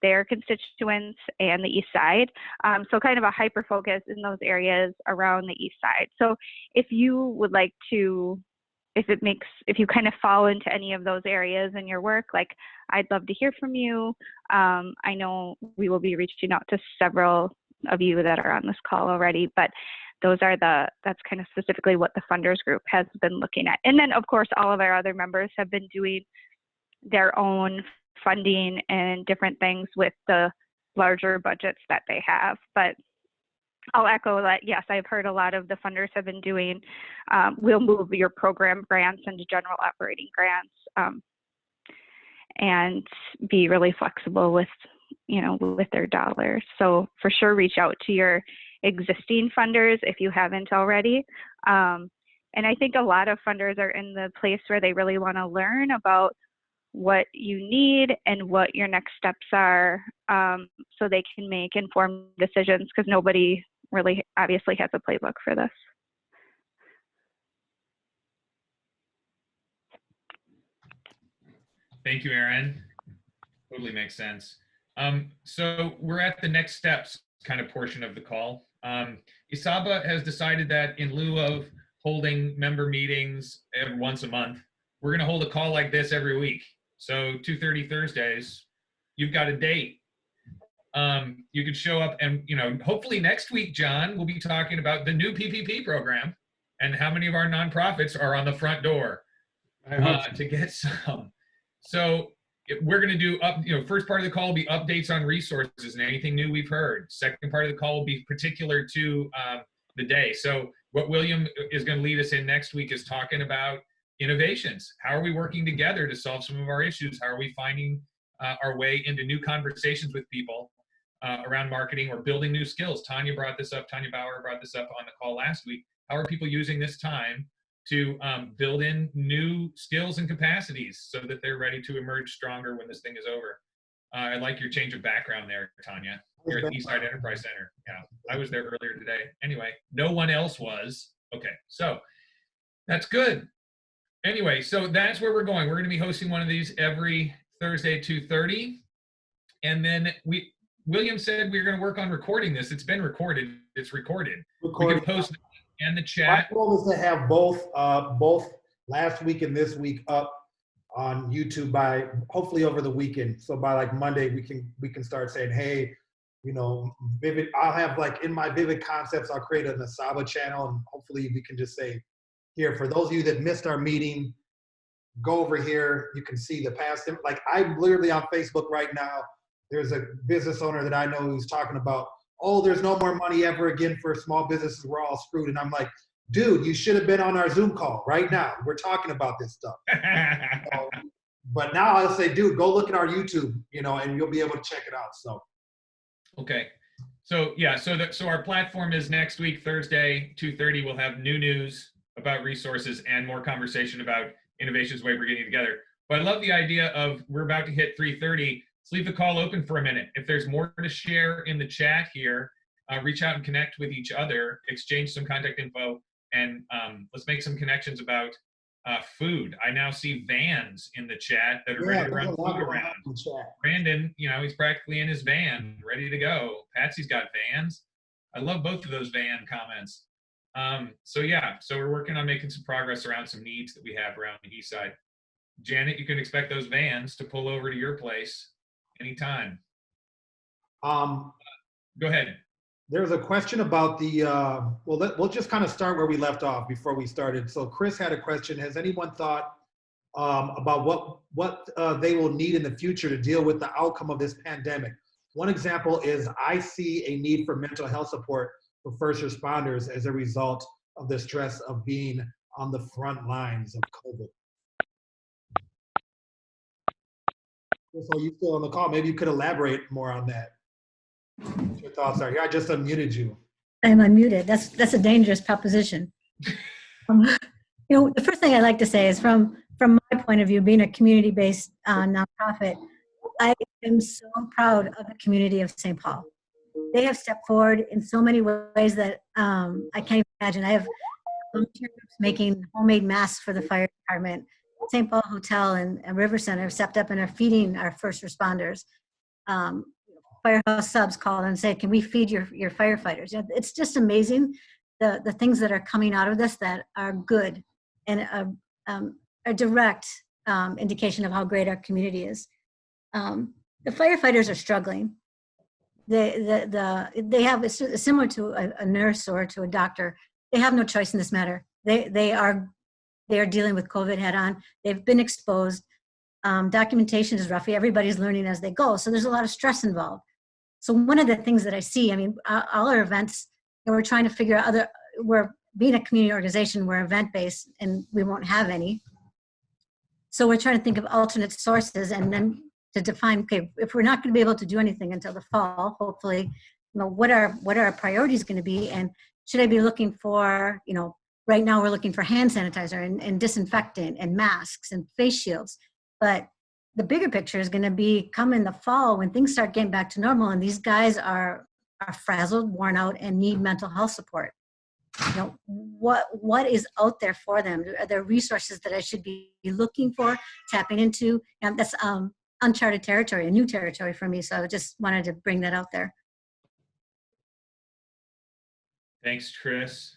their constituents and the East Side. So kind of a hyper focus in those areas around the East Side. So if you would like to, if you kind of fall into any of those areas in your work, like, I'd love to hear from you. I know we will be reaching out to several of you that are on this call already, but that's kind of specifically what the funders group has been looking at. And then of course, all of our other members have been doing their own funding and different things with the larger budgets that they have. But I'll echo that, yes, I've heard a lot of the funders have been doing, we'll move your program grants into general operating grants, and be really flexible with their dollars. So for sure, reach out to your existing funders if you haven't already. And I think a lot of funders are in the place where they really want to learn about what you need and what your next steps are, so they can make informed decisions, because nobody really obviously has a playbook for this.
Thank you, Erin. Totally makes sense. So we're at the next steps kind of portion of the call. ESABA has decided that in lieu of holding member meetings once a month, we're going to hold a call like this every week. So 2:30 Thursdays, you've got a date. You could show up and, hopefully next week, John, we'll be talking about the new PPP program and how many of our nonprofits are on the front door to get some. So we're going to do first part of the call will be updates on resources and anything new we've heard. Second part of the call will be particular to the day. So what William is going to lead us in next week is talking about innovations. How are we working together to solve some of our issues? How are we finding our way into new conversations with people around marketing or building new skills? Tanya Bauer brought this up on the call last week. How are people using this time to build in new skills and capacities so that they're ready to emerge stronger when this thing is over? I like your change of background there, Tanya. You're at the Eastside Enterprise Center. Yeah, I was there earlier today. Anyway, no one else was. Okay, so that's good. Anyway, so that's where we're going. We're going to be hosting one of these every Thursday at 2:30. And then William said we were going to work on recording this. It's been recorded. It's recorded. We can post it in the chat.
My goal is to have both last week and this week up on YouTube by hopefully over the weekend. So by like Monday, we can start saying, hey, Vivid. I'll have in my Vivid Concepts, I'll create an ESABA channel, and hopefully we can just say, here, for those of you that missed our meeting, go over here. You can see the past. I'm literally on Facebook right now. There's a business owner that I know who's talking about, oh, there's no more money ever again for small businesses. We're all screwed. And I'm like, dude, you should have been on our Zoom call right now. We're talking about this stuff. But now I'll say, dude, go look at our YouTube, and you'll be able to check it out. So. Okay.
So yeah, so our platform is next week, Thursday, 2:30. We'll have new news about resources and more conversation about innovations way we're getting together. But I love the idea of we're about to hit 3:30. Let's leave the call open for a minute. If there's more to share in the chat here, reach out and connect with each other, exchange some contact info, and let's make some connections about food. I now see vans in the chat that are ready to run food around. Brandon, he's practically in his van, ready to go. Patsy's got vans. I love both of those van comments. So we're working on making some progress around some needs that we have around the East Side. Janet, you can expect those vans to pull over to your place anytime. Go ahead.
There's a question about we'll just kind of start where we left off before we started. So Chris had a question. Has anyone thought about what they will need in the future to deal with the outcome of this pandemic? One example is I see a need for mental health support for first responders as a result of the stress of being on the front lines of COVID. So you still on the call? Maybe you could elaborate more on that. What your thoughts are here. I just unmuted you.
I'm unmuted. That's a dangerous proposition. The first thing I'd like to say is from my point of view, being a community-based nonprofit, I am so proud of the community of St. Paul. They have stepped forward in so many ways that I can't even imagine. I have volunteer groups making homemade masks for the fire department. St. Paul Hotel and River Center have stepped up and are feeding our first responders. Firehouse subs called and said, "Can we feed your firefighters?" It's just amazing the things that are coming out of this that are good and a direct indication of how great our community is. The firefighters are struggling. They have, it's similar to a nurse or to a doctor. They have no choice in this matter. They are dealing with COVID head on. They've been exposed. Documentation is rough. Everybody's learning as they go. So there's a lot of stress involved. So one of the things that I see, all our events, we're trying to figure out we're being a community organization, we're event-based and we won't have any. So we're trying to think of alternate sources and then to define, okay, if we're not going to be able to do anything until the fall, hopefully, what are our priorities going to be? And should I be looking for, right now we're looking for hand sanitizer and disinfectant and masks and face shields. But the bigger picture is going to be come in the fall when things start getting back to normal and these guys are frazzled, worn out, and need mental health support. What is out there for them? Are there resources that I should be looking for, tapping into? And that's uncharted territory, a new territory for me. So I just wanted to bring that out there.
Thanks, Chris.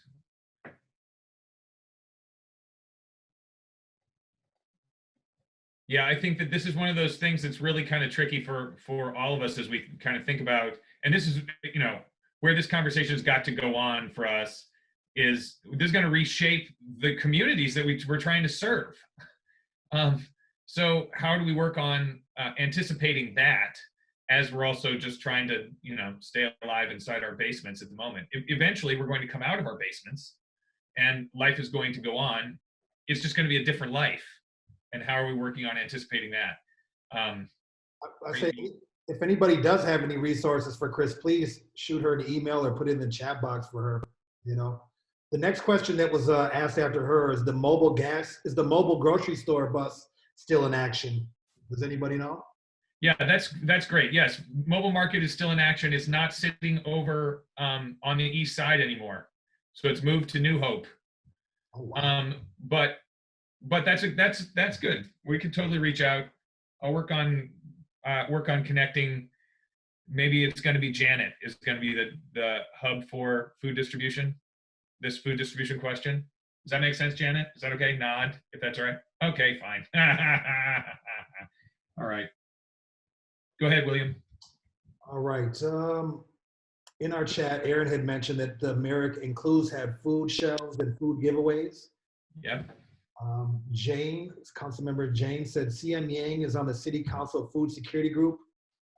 Yeah, I think that this is one of those things that's really kind of tricky for all of us as we kind of think about, and this is, where this conversation has got to go on for us is this is going to reshape the communities that we're trying to serve. So how do we work on anticipating that as we're also just trying to, stay alive inside our basements at the moment? Eventually, we're going to come out of our basements and life is going to go on. It's just going to be a different life. And how are we working on anticipating that?
I say, if anybody does have any resources for Chris, please shoot her an email or put it in the chat box for her. The next question that was asked after her is the mobile grocery store bus still in action? Does anybody know?
Yeah, that's great. Yes, mobile market is still in action. It's not sitting over on the east side anymore. So it's moved to New Hope.
Oh, wow.
But that's good. We could totally reach out. I'll work on connecting. Maybe it's going to be Janet is going to be the hub for food distribution. This food distribution question. Does that make sense, Janet? Is that okay? Nod if that's all right. Okay, fine. All right. Go ahead, William.
All right. In our chat, Aaron had mentioned that the Merrick and Clues have food shelves and food giveaways.
Yep.
Councilmember Jane said CM Yang is on the City Council Food Security Group.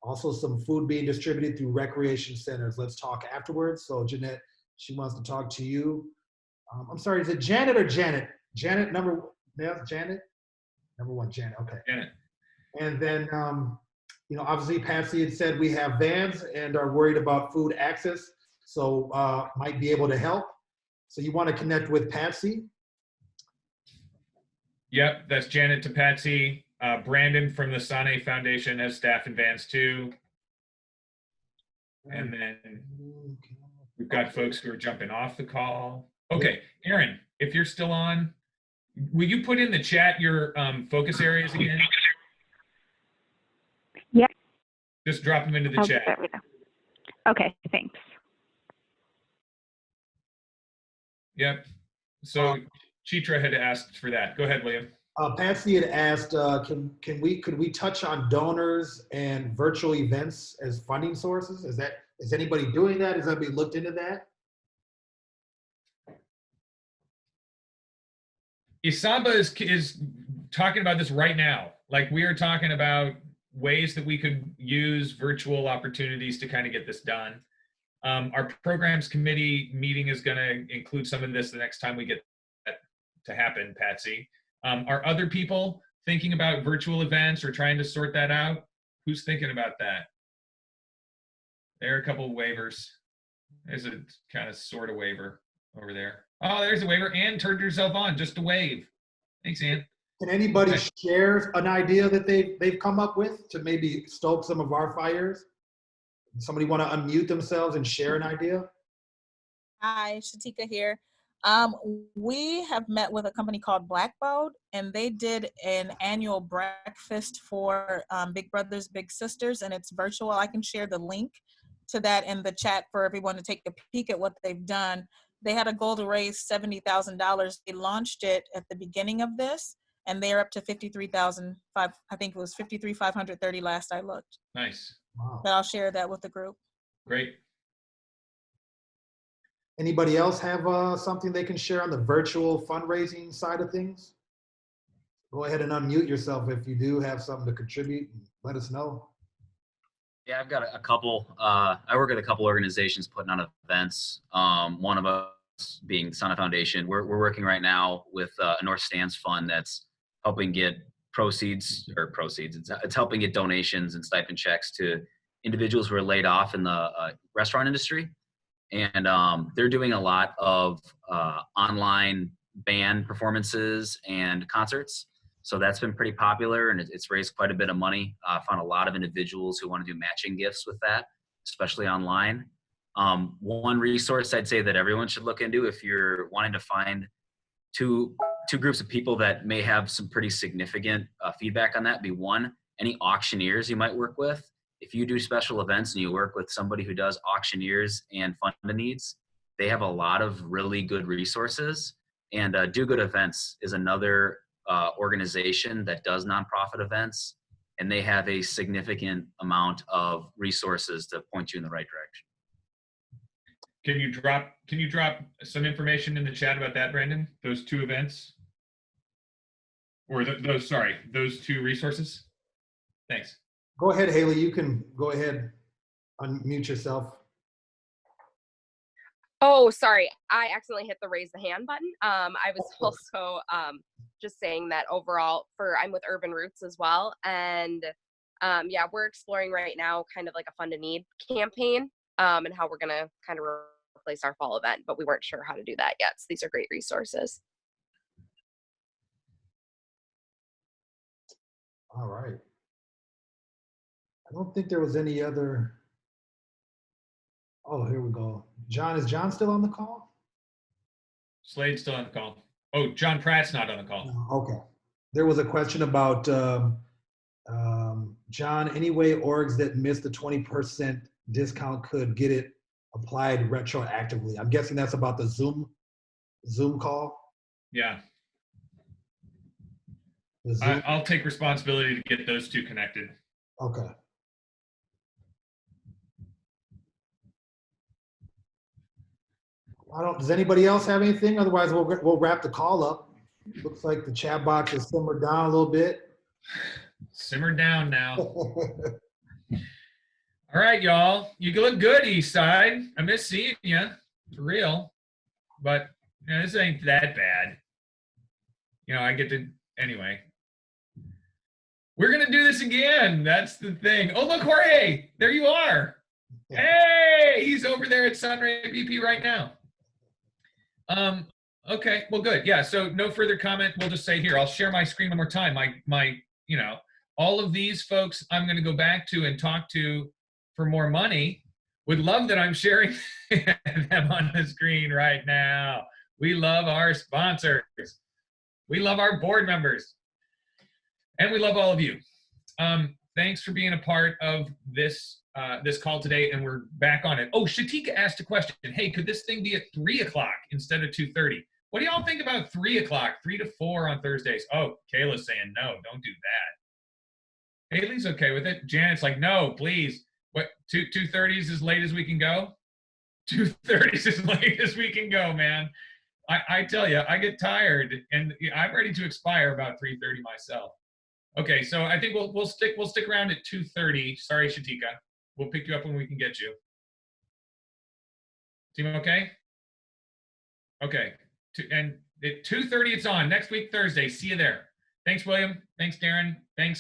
Also some food being distributed through recreation centers. Let's talk afterwards. So Jeanette, she wants to talk to you. I'm sorry, is it Janet or Janet? Janet, Janet? Number one, Janet, okay.
Janet.
And then, obviously Patsy had said we have vans and are worried about food access, so might be able to help. So you want to connect with Patsy?
Yep, that's Janet to Patsy. Brandon from the Sane Foundation has staff in vans too. And then we've got folks who are jumping off the call. Okay, Aaron, if you're still on, will you put in the chat your focus areas again?
Yeah.
Just drop them into the chat.
Okay, thanks.
Yep. So Chitra had asked for that. Go ahead, William.
Patsy had asked, could we touch on donors and virtual events as funding sources? Is anybody doing that? Has anybody looked into that?
ESABA is talking about this right now. Like, we are talking about ways that we could use virtual opportunities to kind of get this done. Our programs committee meeting is going to include some of this the next time we get to happen, Patsy. Are other people thinking about virtual events or trying to sort that out? Who's thinking about that? There are a couple of waivers. There's a kind of sort of waiver over there. Oh, there's a waiver. Ann turned herself on just to wave. Thanks, Ann.
Can anybody
Okay.
share an idea that they've come up with to maybe stoke some of our fires? Somebody want to unmute themselves and share an idea?
Hi, Shatika here. We have met with a company called Blackboard, and they did an annual breakfast for Big Brothers Big Sisters, and it's virtual. I can share the link to that in the chat for everyone to take a peek at what they've done. They had a goal to raise $70,000. They launched it at the beginning of this, and they're up to 53,000. I think it was 53,530 last I looked.
Nice.
Wow.
But I'll share that with the group.
Great.
Anybody else have something they can share on the virtual fundraising side of things? Go ahead and unmute yourself if you do have something to contribute. Let us know.
Yeah, I've got a couple. I work at a couple organizations putting on events. One of us being Sana Foundation. We're working right now with a North Stands Fund that's helping get proceeds. It's helping get donations and stipend checks to individuals who are laid off in the restaurant industry. And they're doing a lot of online band performances and concerts. So that's been pretty popular, and it's raised quite a bit of money. I found a lot of individuals who want to do matching gifts with that, especially online. One resource I'd say that everyone should look into if you're wanting to find two groups of people that may have some pretty significant feedback on that, be one, any auctioneers you might work with. If you do special events and you work with somebody who does auctioneers and fund needs, they have a lot of really good resources. And Do Good Events is another organization that does nonprofit events, and they have a significant amount of resources to point you in the right direction.
Can you drop some information in the chat about that, Brandon? Those two events? Or those two resources? Thanks.
Go ahead, Haley. You can go ahead, unmute yourself.
Oh, sorry. I accidentally hit the raise the hand button. I was also just saying that overall I'm with Urban Roots as well. And yeah, we're exploring right now kind of like a fund a need campaign and how we're going to kind of replace our fall event, but we weren't sure how to do that yet. So these are great resources.
All right. I don't think there was any other. Oh, here we go. John, is John still on the call?
Slade's still on the call. Oh, John Pratt's not on the call.
Okay. There was a question about, John, any way orgs that missed the 20% discount could get it applied retroactively? I'm guessing that's about the Zoom call?
Yeah.
The Zoom?
I'll take responsibility to get those two connected.
Okay. Does anybody else have anything? Otherwise, we'll wrap the call up. Looks like the chat box has simmered down a little bit.
Simmer down now. All right, y'all. You look good, East Side. I miss seeing you, for real. But this ain't that bad. I get to, anyway. We're going to do this again. That's the thing. Oh, look, Jorge. There you are. Hey, he's over there at Sunray BP right now. Okay, well, good. Yeah, so no further comment. We'll just say here, I'll share my screen one more time. All of these folks I'm going to go back to and talk to for more money would love that I'm sharing them on the screen right now. We love our sponsors. We love our board members. And we love all of you. Thanks for being a part of this this call today, and we're back on it. Oh, Shatika asked a question. Hey, could this thing be at 3 o'clock instead of 2:30? What do y'all think about 3 o'clock, 3 to 4 on Thursdays? Oh, Kayla's saying no, don't do that. Haley's okay with it. Janet's like, no, please. What, 2:30 is as late as we can go? 2:30 is as late as we can go, man. I tell you, I get tired, and I'm ready to expire about 3:30 myself. Okay, so I think we'll stick around at 2:30. Sorry, Shatika. We'll pick you up when we can get you. Team okay? Okay. And At 2:30, it's on next week, Thursday. See you there. Thanks, William. Thanks, Darren. Thanks.